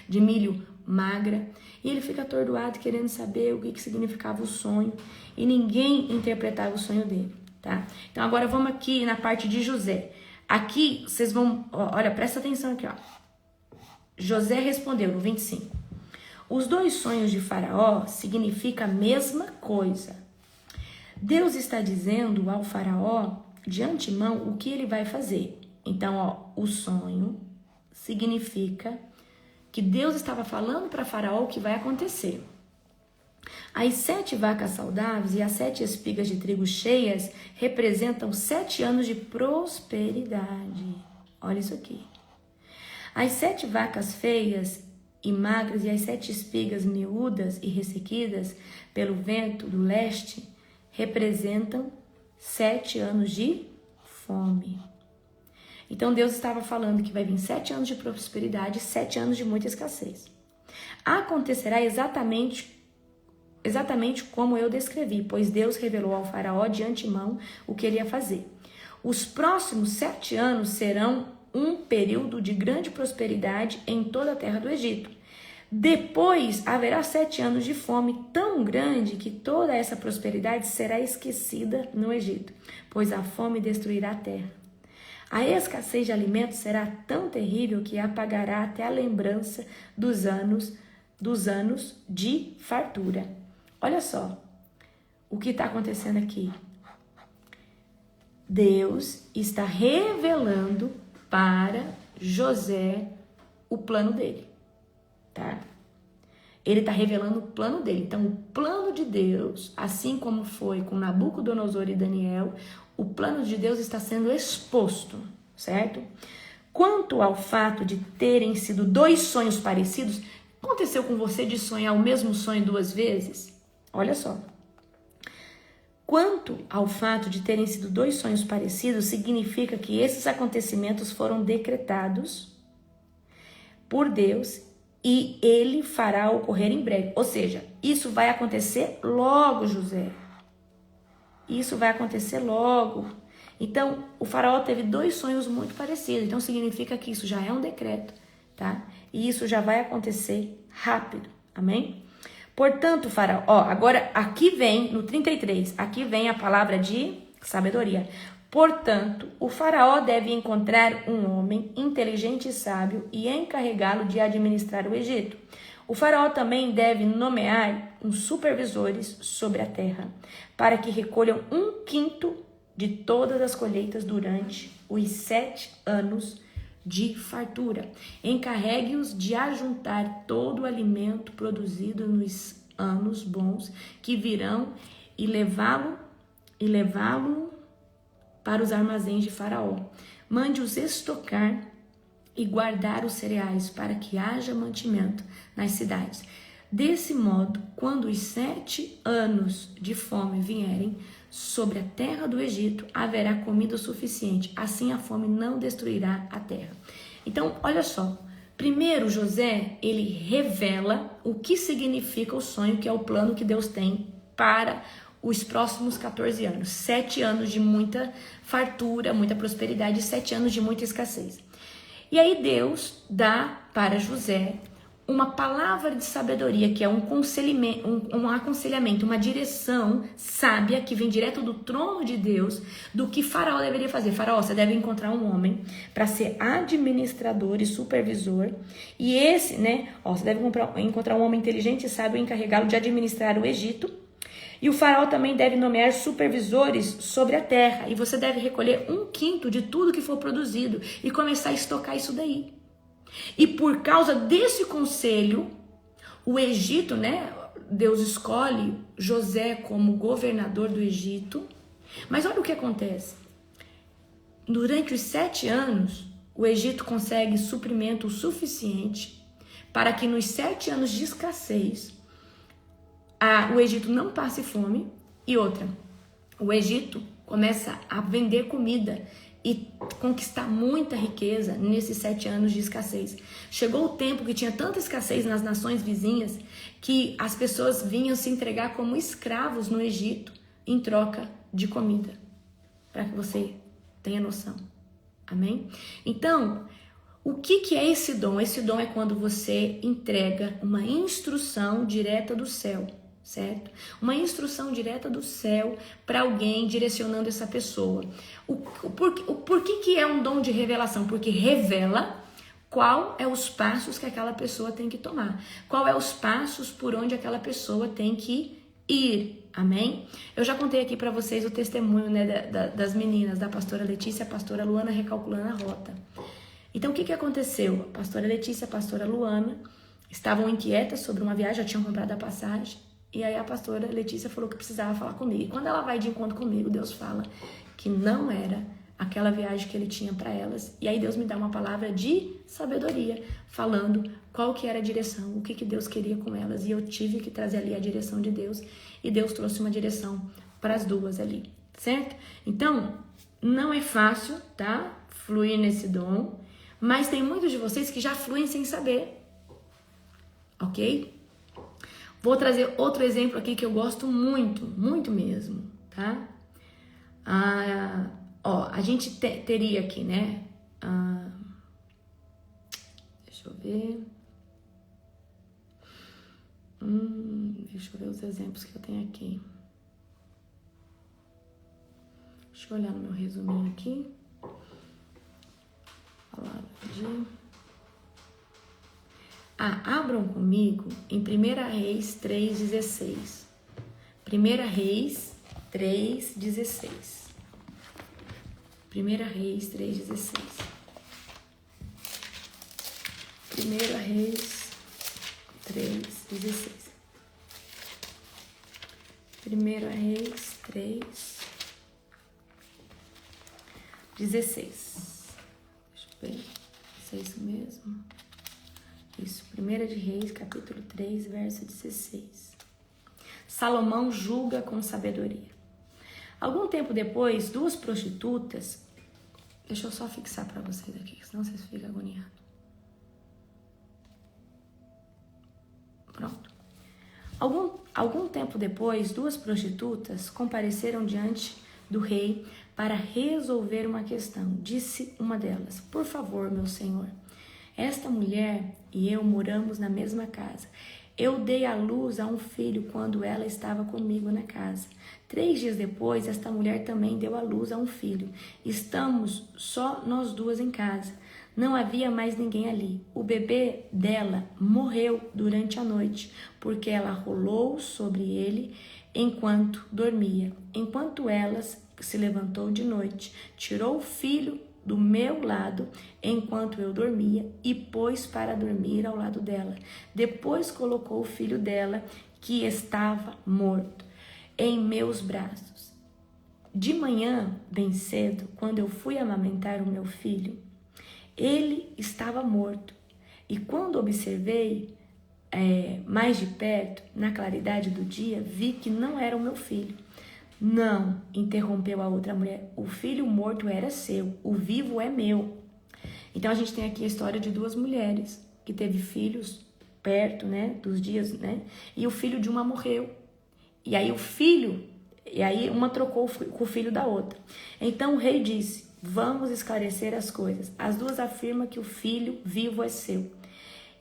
de milho magra. E ele fica atordoado querendo saber o que significava o sonho. E ninguém interpretava o sonho dele, tá? Então agora vamos aqui na parte de José. Aqui vocês vão... Olha, presta atenção aqui, ó. José respondeu no 25. Os 2 sonhos de Faraó significam a mesma coisa. Deus está dizendo ao Faraó de antemão o que ele vai fazer. Então, ó, o sonho significa que Deus estava falando para Faraó o que vai acontecer. As 7 vacas saudáveis e as 7 espigas de trigo cheias representam 7 anos de prosperidade. Olha isso aqui. As 7 vacas feias e magras e as 7 espigas miúdas e ressequidas pelo vento do leste representam 7 anos de fome. Então Deus estava falando que vai vir 7 anos de prosperidade e 7 anos de muita escassez. Acontecerá exatamente como eu descrevi, pois Deus revelou ao faraó de antemão o que ele ia fazer. Os próximos 7 anos serão um período de grande prosperidade em toda a terra do Egito. Depois haverá 7 anos de fome tão grande que toda essa prosperidade será esquecida no Egito, pois a fome destruirá a terra. A escassez de alimentos será tão terrível que apagará até a lembrança dos anos de fartura. Olha só o que está acontecendo aqui. Deus está revelando para José o plano dele, tá? Ele está revelando o plano dele. Então, o plano de Deus, assim como foi com Nabucodonosor e Daniel, o plano de Deus está sendo exposto, certo? Quanto ao fato de terem sido 2 sonhos parecidos, aconteceu com você de sonhar o mesmo sonho 2 vezes? Olha só. Quanto ao fato de terem sido 2 sonhos parecidos, significa que esses acontecimentos foram decretados por Deus e ele fará ocorrer em breve. Ou seja, isso vai acontecer logo, José. Isso vai acontecer logo. Então, o faraó teve 2 sonhos muito parecidos. Então, significa que isso já é um decreto, tá? E isso já vai acontecer rápido. Amém? Portanto, faraó... Ó, agora, aqui vem, no 33, aqui vem a palavra de sabedoria. Portanto, o faraó deve encontrar um homem inteligente e sábio e encarregá-lo de administrar o Egito. O faraó também deve nomear uns supervisores sobre a terra, para que recolham 1/5 de todas as colheitas durante os 7 anos de fartura. Encarregue-os de ajuntar todo o alimento produzido nos anos bons que virão e levá-lo para os armazéns de Faraó. Mande-os estocar e guardar os cereais para que haja mantimento nas cidades. Desse modo, quando os 7 anos de fome vierem sobre a terra do Egito, haverá comida o suficiente. Assim a fome não destruirá a terra. Então, olha só. Primeiro, José, ele revela o que significa o sonho, que é o plano que Deus tem para os próximos 14 anos. 7 anos de muita fartura, muita prosperidade, 7 anos de muita escassez. E aí Deus dá para José uma palavra de sabedoria, que é um aconselhamento, uma direção sábia que vem direto do trono de Deus, do que Faraó deveria fazer. Faraó, você deve encontrar um homem para ser administrador e supervisor. E esse, você deve encontrar um homem inteligente e sábio e encarregá-lo de administrar o Egito. E o faraó também deve nomear supervisores sobre a terra. E você deve recolher 1/5 de tudo que for produzido e começar a estocar isso daí. E por causa desse conselho, o Egito, né? Deus escolhe José como governador do Egito. Mas olha o que acontece. Durante os 7 anos, o Egito consegue suprimento suficiente para que nos 7 anos de escassez, o Egito não passe fome. E outra, o Egito começa a vender comida e conquistar muita riqueza nesses 7 anos de escassez. Chegou o tempo que tinha tanta escassez nas nações vizinhas que as pessoas vinham se entregar como escravos no Egito em troca de comida. Para que você tenha noção. Amém? Então, o que é esse dom? Esse dom é quando você entrega uma instrução direta do céu, certo? Uma instrução direta do céu para alguém, direcionando essa pessoa. Por que é um dom de revelação? Porque revela qual é os passos que aquela pessoa tem que tomar. Qual é os passos por onde aquela pessoa tem que ir. Amém? Eu já contei aqui para vocês o testemunho, né, das meninas, da pastora Letícia e a pastora Luana recalculando a rota. Então, o que aconteceu? A pastora Letícia e a pastora Luana estavam inquietas sobre uma viagem, já tinham comprado a passagem, e aí a pastora Letícia falou que precisava falar comigo. E quando ela vai de encontro comigo, Deus fala que não era aquela viagem que ele tinha para elas. E aí Deus me dá uma palavra de sabedoria, falando qual que era a direção, o que Deus queria com elas. E eu tive que trazer ali a direção de Deus. E Deus trouxe uma direção para as duas ali, certo? Então, não é fácil, tá? Fluir nesse dom. Mas tem muitos de vocês que já fluem sem saber. Ok? Vou trazer outro exemplo aqui que eu gosto muito, muito mesmo, tá? A gente teria aqui, né? Deixa eu ver. Deixa eu ver os exemplos que eu tenho aqui. Deixa eu olhar no meu resuminho aqui. Palavra de... abram comigo em 1 Reis 3,16. 1 Reis 3,16. 1 Reis 3,16. 1 Reis 3,16. 1 Reis 3,16. Deixa eu ver se é isso mesmo. Isso, 1 de Reis, capítulo 3, verso 16. Salomão julga com sabedoria. Algum tempo depois, 2 prostitutas... Deixa eu só fixar para vocês aqui, senão vocês ficam agoniados. Pronto. Algum tempo depois, 2 prostitutas compareceram diante do rei para resolver uma questão. Disse uma delas: por favor, meu senhor, esta mulher e eu moramos na mesma casa. Eu dei à luz a um filho quando ela estava comigo na casa. 3 dias depois, esta mulher também deu à luz a um filho. Estamos só nós duas em casa. Não havia mais ninguém ali. O bebê dela morreu durante a noite, porque ela rolou sobre ele enquanto dormia. Enquanto ela se levantou de noite, tirou o filho do meu lado enquanto eu dormia e pôs para dormir ao lado dela. Depois colocou o filho dela, que estava morto, em meus braços. De manhã, bem cedo, quando eu fui amamentar o meu filho, ele estava morto. E quando observei mais de perto, na claridade do dia, vi que não era o meu filho. Não, interrompeu a outra mulher, o filho morto era seu, o vivo é meu. Então a gente tem aqui a história de 2 mulheres que teve filhos perto, né, dos dias, né, e o filho de uma morreu. E aí uma trocou com o filho da outra. Então o rei disse: vamos esclarecer as coisas. As 2 afirmam que o filho vivo é seu.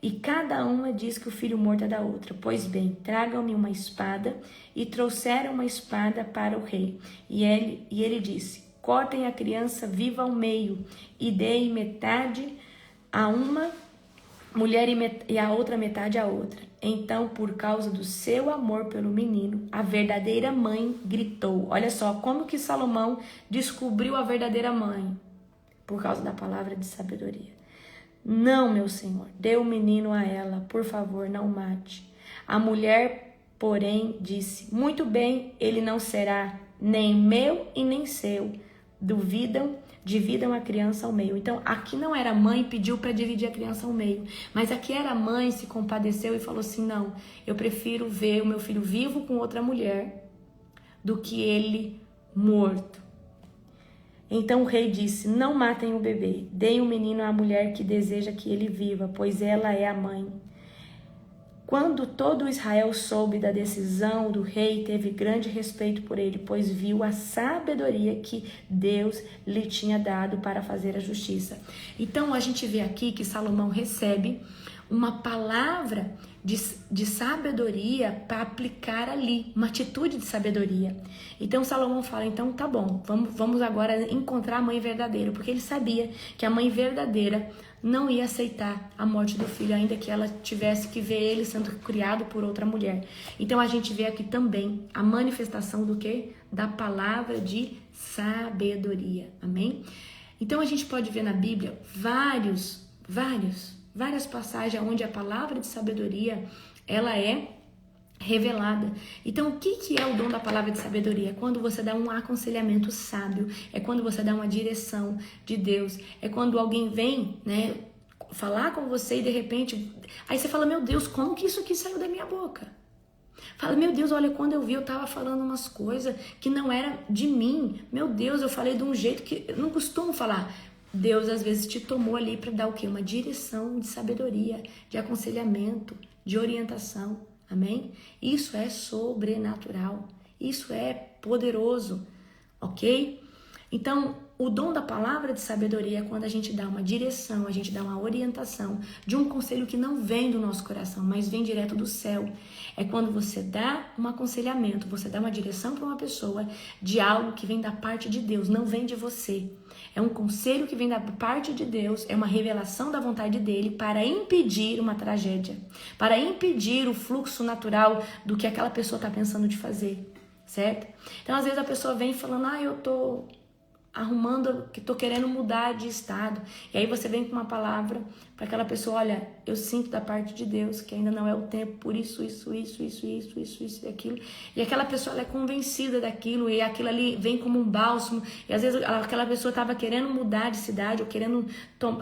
E cada uma diz que o filho morto é da outra. Pois bem, tragam-me uma espada. E trouxeram uma espada para o rei. E ele disse: cortem a criança viva ao meio e deem metade a uma mulher e a outra metade a outra. Então, por causa do seu amor pelo menino, a verdadeira mãe gritou. Olha só como que Salomão descobriu a verdadeira mãe. Por causa da palavra de sabedoria. Não, meu senhor, dê o menino a ela, por favor, não mate. A mulher, porém, disse: muito bem, ele não será nem meu e nem seu. Dividam a criança ao meio. Então, aqui não era a mãe pediu para dividir a criança ao meio, mas aqui era a mãe se compadeceu e falou assim: não, eu prefiro ver o meu filho vivo com outra mulher do que ele morto. Então o rei disse: não matem o bebê, deem o menino à mulher que deseja que ele viva, pois ela é a mãe. Quando todo Israel soube da decisão do rei, teve grande respeito por ele, pois viu a sabedoria que Deus lhe tinha dado para fazer a justiça. Então a gente vê aqui que Salomão recebe uma palavra de sabedoria para aplicar ali, uma atitude de sabedoria. Então Salomão fala: então tá bom, vamos agora encontrar a mãe verdadeira, porque ele sabia que a mãe verdadeira não ia aceitar a morte do filho, ainda que ela tivesse que ver ele sendo criado por outra mulher. Então a gente vê aqui também a manifestação do quê? Da palavra de sabedoria, amém? Então a gente pode ver na Bíblia várias passagens onde a palavra de sabedoria, ela é revelada. Então, o que é o dom da palavra de sabedoria? É quando você dá um aconselhamento sábio, é quando você dá uma direção de Deus, é quando alguém vem, né, falar com você e de repente, aí você fala: meu Deus, como que isso aqui saiu da minha boca? Fala: meu Deus, olha, quando eu vi eu tava falando umas coisas que não era de mim. Meu Deus, eu falei de um jeito que eu não costumo falar. Deus às vezes te tomou ali para dar o quê? Uma direção de sabedoria, de aconselhamento, de orientação. Amém? Isso é sobrenatural. Isso é poderoso. Ok? Então, o dom da palavra de sabedoria é quando a gente dá uma direção, a gente dá uma orientação de um conselho que não vem do nosso coração, mas vem direto do céu. É quando você dá um aconselhamento, você dá uma direção para uma pessoa de algo que vem da parte de Deus, não vem de você. É um conselho que vem da parte de Deus, é uma revelação da vontade dele para impedir uma tragédia, para impedir o fluxo natural do que aquela pessoa está pensando de fazer, certo? Então, às vezes a pessoa vem falando: eu tô arrumando, que tô querendo mudar de estado. E aí você vem com uma palavra para aquela pessoa: olha, eu sinto da parte de Deus que ainda não é o tempo, por isso e aquilo. E aquela pessoa, ela é convencida daquilo, e aquilo ali vem como um bálsamo. E às vezes aquela pessoa estava querendo mudar de cidade, ou querendo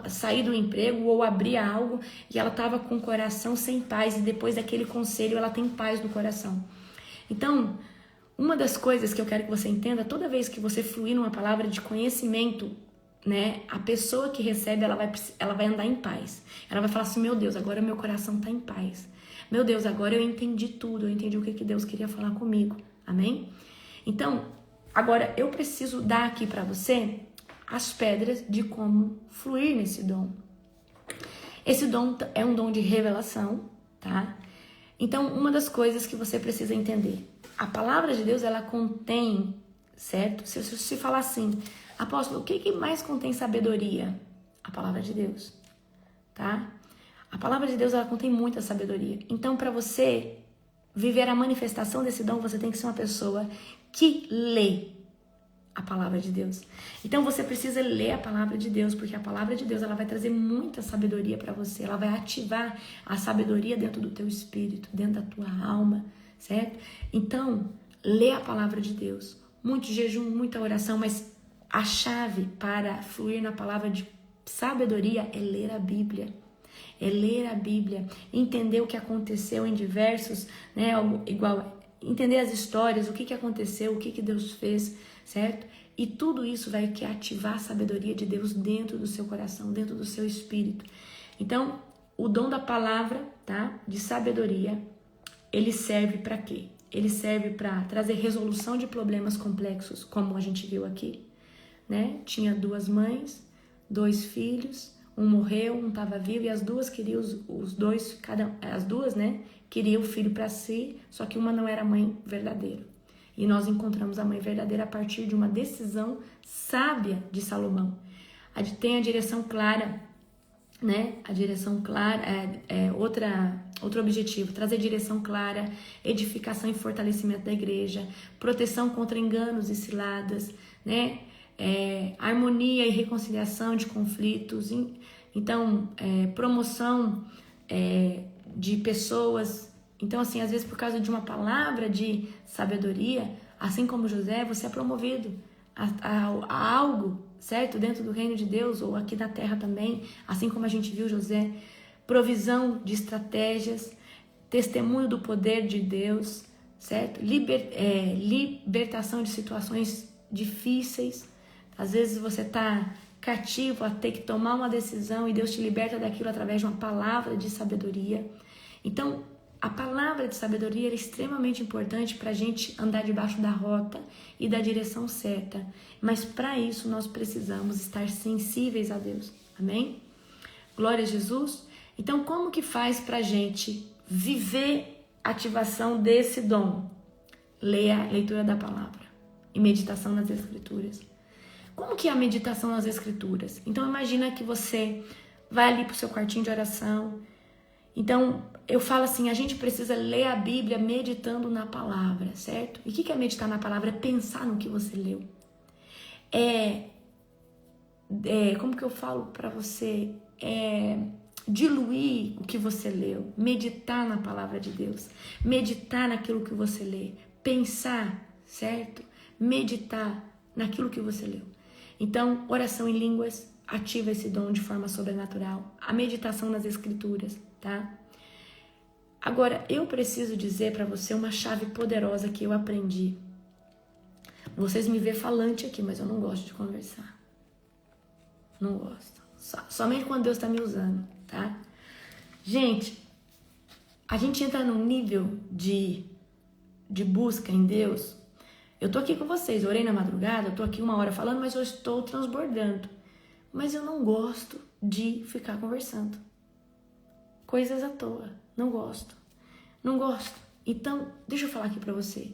sair do emprego, ou abrir algo, e ela estava com o coração sem paz, e depois daquele conselho ela tem paz no coração. Então, uma das coisas que eu quero que você entenda: toda vez que você fluir numa palavra de conhecimento, né, a pessoa que recebe, ela vai andar em paz. Ela vai falar assim: meu Deus, agora meu coração está em paz. Meu Deus, agora eu entendi tudo, eu entendi o que Deus queria falar comigo. Amém? Então, agora eu preciso dar aqui para você as pedras de como fluir nesse dom. Esse dom é um dom de revelação, tá? Então, uma das coisas que você precisa entender: a palavra de Deus, ela contém, certo? Se falar assim: apóstolo, o que mais contém sabedoria? A palavra de Deus, tá? A palavra de Deus, ela contém muita sabedoria. Então, para você viver a manifestação desse dom, você tem que ser uma pessoa que lê a palavra de Deus. Então, você precisa ler a palavra de Deus, porque a palavra de Deus, ela vai trazer muita sabedoria para você. Ela vai ativar a sabedoria dentro do teu espírito, dentro da tua alma, certo? Então, lê a palavra de Deus. Muito jejum, muita oração, mas a chave para fluir na palavra de sabedoria é ler a Bíblia. É ler a Bíblia, entender o que aconteceu em diversos, né, igual, entender as histórias, o que aconteceu, o que Deus fez, certo? E tudo isso vai ativar a sabedoria de Deus dentro do seu coração, dentro do seu espírito. Então, o dom da palavra, tá, de sabedoria, ele serve para quê? Ele serve para trazer resolução de problemas complexos, como a gente viu aqui, né? Tinha 2 mães, 2 filhos, um morreu, um estava vivo, e as duas queriam as duas, né, queriam o filho para si, só que uma não era a mãe verdadeira. E nós encontramos a mãe verdadeira a partir de uma decisão sábia de Salomão. Tem a direção clara, né? A direção clara outro objetivo: trazer direção clara, edificação e fortalecimento da igreja, proteção contra enganos e ciladas, né? Harmonia e reconciliação de conflitos, Então, promoção de pessoas. Então, assim, às vezes por causa de uma palavra de sabedoria, assim como José, você é promovido a algo, certo? Dentro do reino de Deus ou aqui na terra também, assim como a gente viu José. Provisão de estratégias, testemunho do poder de Deus, certo? Libertação de situações difíceis. Às vezes você está cativo a ter que tomar uma decisão e Deus te liberta daquilo através de uma palavra de sabedoria. Então, a palavra de sabedoria é extremamente importante para a gente andar debaixo da rota e da direção certa. Mas para isso nós precisamos estar sensíveis a Deus. Amém? Glória a Jesus. Então, como que faz para a gente viver a ativação desse dom? Leia a leitura da palavra e meditação nas Escrituras. Como que é a meditação nas Escrituras? Então, imagina que você vai ali para o seu quartinho de oração. Então, eu falo assim, a gente precisa ler a Bíblia meditando na palavra, certo? E o que é meditar na palavra? É pensar no que você leu. Como que eu falo para você? Diluir o que você leu, meditar na palavra de Deus, meditar naquilo que você lê, pensar, certo? Meditar naquilo que você leu. Então, oração em línguas ativa esse dom de forma sobrenatural. A meditação nas Escrituras, tá? Agora, eu preciso dizer para você uma chave poderosa que eu aprendi. Vocês me vê falante aqui, mas eu não gosto de conversar. Não gosto. Somente quando Deus está me usando, tá? Gente, a gente entra num nível de busca em Deus. Eu tô aqui com vocês, orei na madrugada, eu tô aqui 1 hora falando, mas eu estou transbordando. Mas eu não gosto de ficar conversando. Coisas à toa. Não gosto. Não gosto. Então, deixa eu falar aqui pra você.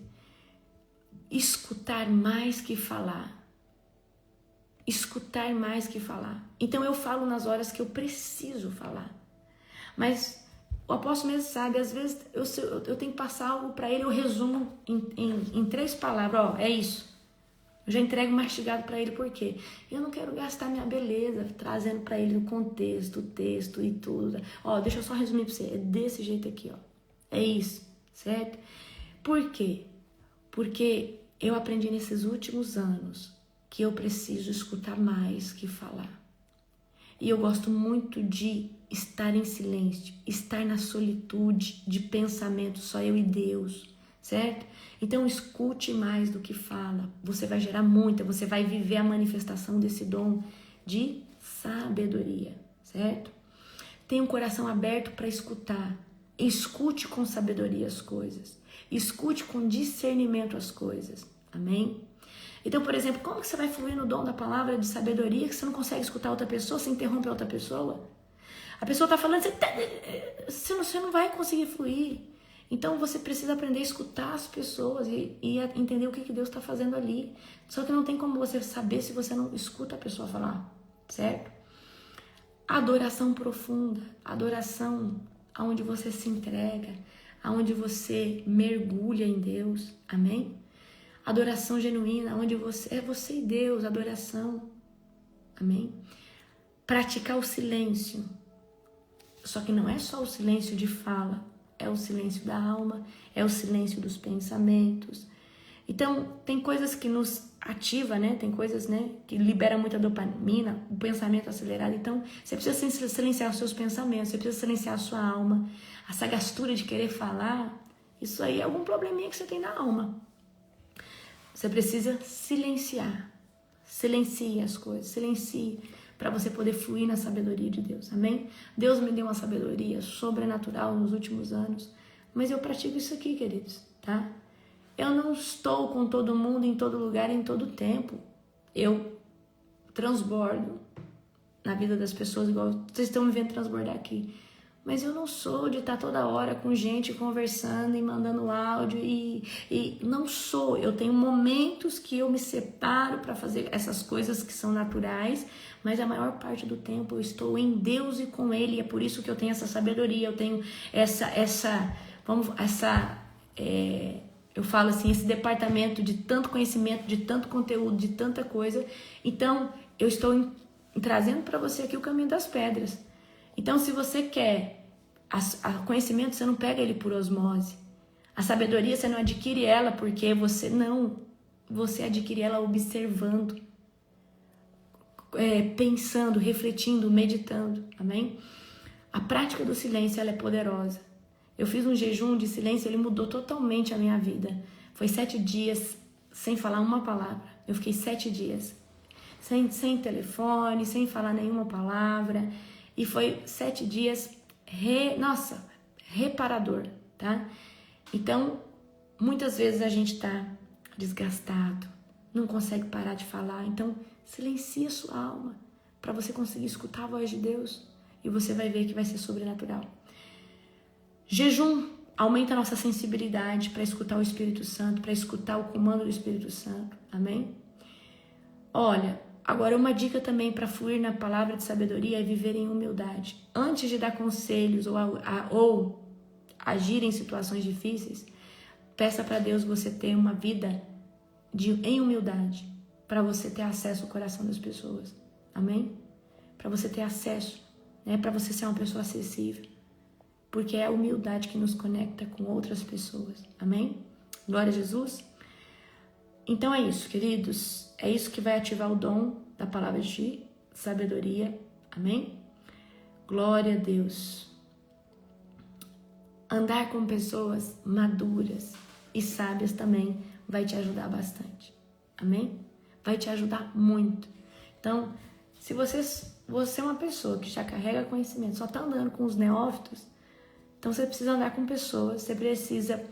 Escutar mais que falar. Escutar mais que falar. Então eu falo nas horas que eu preciso falar. Mas o apóstolo mesmo sabe, às vezes eu tenho que passar algo para ele, eu resumo em 3 palavras. Ó, é isso. Eu já entrego mastigado para ele, por quê? Eu não quero gastar minha beleza trazendo para ele o contexto, o texto e tudo. Ó, deixa eu só resumir para você. É desse jeito aqui, ó. É isso, certo? Por quê? Porque eu aprendi nesses últimos anos que eu preciso escutar mais que falar. E eu gosto muito de estar em silêncio, estar na solitude de pensamento, só eu e Deus, certo? Então escute mais do que fala. Você vai gerar muita, você vai viver a manifestação desse dom de sabedoria, certo? Tenha um coração aberto para escutar. Escute com sabedoria as coisas. Escute com discernimento as coisas. Amém? Então, por exemplo, como que você vai fluir no dom da palavra de sabedoria que você não consegue escutar outra pessoa, você interrompe a outra pessoa? A pessoa está falando, você não vai conseguir fluir. Então, você precisa aprender a escutar as pessoas e entender o que Deus está fazendo ali. Só que não tem como você saber se você não escuta a pessoa falar, certo? Adoração profunda, adoração onde você se entrega, onde você mergulha em Deus, amém? Adoração genuína, onde é você e Deus, adoração, amém? Praticar o silêncio, só que não é só o silêncio de fala, é o silêncio da alma, é o silêncio dos pensamentos. Então, tem coisas que nos ativa, né? Tem coisas, né, que libera muita dopamina, o pensamento acelerado. Então, você precisa silenciar os seus pensamentos, você precisa silenciar a sua alma. Essa gastura de querer falar, isso aí é algum probleminha que você tem na alma. Você precisa silenciar. Silencie as coisas, silencie para você poder fluir na sabedoria de Deus, amém? Deus me deu uma sabedoria sobrenatural nos últimos anos, mas eu pratico isso aqui, queridos, tá? Eu não estou com todo mundo em todo lugar em todo tempo. Eu transbordo na vida das pessoas, igual vocês estão me vendo transbordar aqui. Mas eu não sou de estar toda hora com gente conversando e mandando áudio e não sou. Eu tenho momentos que eu me separo para fazer essas coisas que são naturais, mas a maior parte do tempo eu estou em Deus e com Ele. E é por isso que eu tenho essa sabedoria, eu tenho eu falo assim, esse departamento de tanto conhecimento, de tanto conteúdo, de tanta coisa. Então, eu estou trazendo para você aqui o caminho das pedras. Então, se você quer conhecimento, você não pega ele por osmose. A sabedoria, você não adquire ela porque você adquire ela observando, pensando, refletindo, meditando. Amém? A prática do silêncio, ela é poderosa. Eu fiz um jejum de silêncio, ele mudou totalmente a minha vida. Foi 7 dias sem falar uma palavra. Eu fiquei 7 dias sem telefone, sem falar nenhuma palavra. E foi 7 dias, reparador, tá? Então, muitas vezes a gente tá desgastado, não consegue parar de falar. Então, silencia a sua alma para você conseguir escutar a voz de Deus. E você vai ver que vai ser sobrenatural. Jejum aumenta a nossa sensibilidade para escutar o Espírito Santo, para escutar o comando do Espírito Santo. Amém? Olha, agora uma dica também para fluir na palavra de sabedoria é viver em humildade. Antes de dar conselhos ou agir em situações difíceis, peça para Deus você ter uma vida em humildade, para você ter acesso ao coração das pessoas. Amém? Para você ter acesso, né? Para você ser uma pessoa acessível. Porque é a humildade que nos conecta com outras pessoas. Amém? Glória a Jesus. Então é isso, queridos. É isso que vai ativar o dom da palavra de sabedoria. Amém? Glória a Deus. Andar com pessoas maduras e sábias também vai te ajudar bastante. Amém? Vai te ajudar muito. Então, se você é uma pessoa que já carrega conhecimento, só está andando com os neófitos, então você precisa andar com pessoas, você precisa,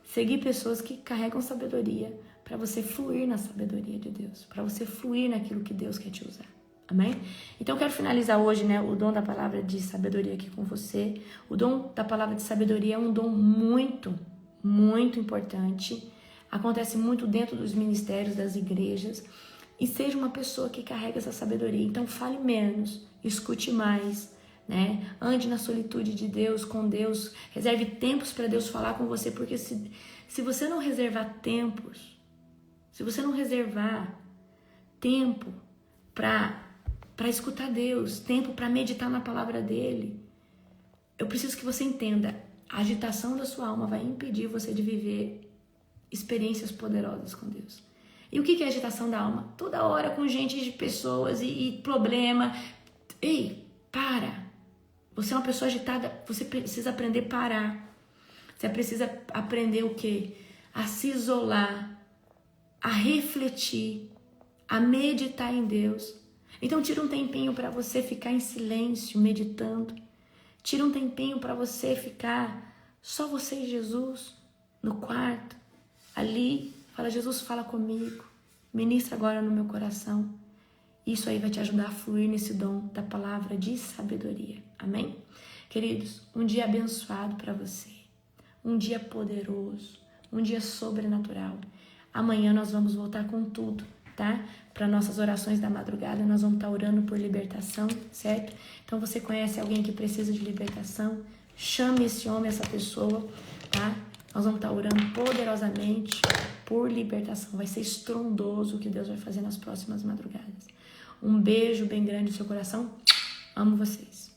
seguir pessoas que carregam sabedoria para você fluir na sabedoria de Deus, para você fluir naquilo que Deus quer te usar. Amém? Então eu quero finalizar hoje, o dom da palavra de sabedoria aqui com você. O dom da palavra de sabedoria é um dom muito, muito importante. Acontece muito dentro dos ministérios, das igrejas. E seja uma pessoa que carrega essa sabedoria. Então fale menos, escute mais, ande na solitude de Deus, com Deus. Reserve tempos para Deus falar com você, porque se você não reservar tempos, se você não reservar tempo para escutar Deus, tempo para meditar na palavra dele, eu preciso que você entenda, a agitação da sua alma vai impedir você de viver experiências poderosas com Deus. E o que é agitação da alma? Toda hora com gente de pessoas e problema. Ei, para! Você é uma pessoa agitada, você precisa aprender a parar. Você precisa aprender o quê? A se isolar, a refletir, a meditar em Deus. Então tira um tempinho para você ficar em silêncio, meditando. Tira um tempinho para você ficar só você e Jesus no quarto, ali. Fala, Jesus, fala comigo. Ministra agora no meu coração. Isso aí vai te ajudar a fluir nesse dom da palavra de sabedoria. Amém? Queridos, um dia abençoado para você. Um dia poderoso. Um dia sobrenatural. Amanhã nós vamos voltar com tudo, tá? Para nossas orações da madrugada, nós vamos estar orando por libertação, certo? Então você conhece alguém que precisa de libertação? Chame esse homem, essa pessoa, tá? Nós vamos estar orando poderosamente por libertação. Vai ser estrondoso o que Deus vai fazer nas próximas madrugadas. Um beijo bem grande no seu coração. Amo vocês.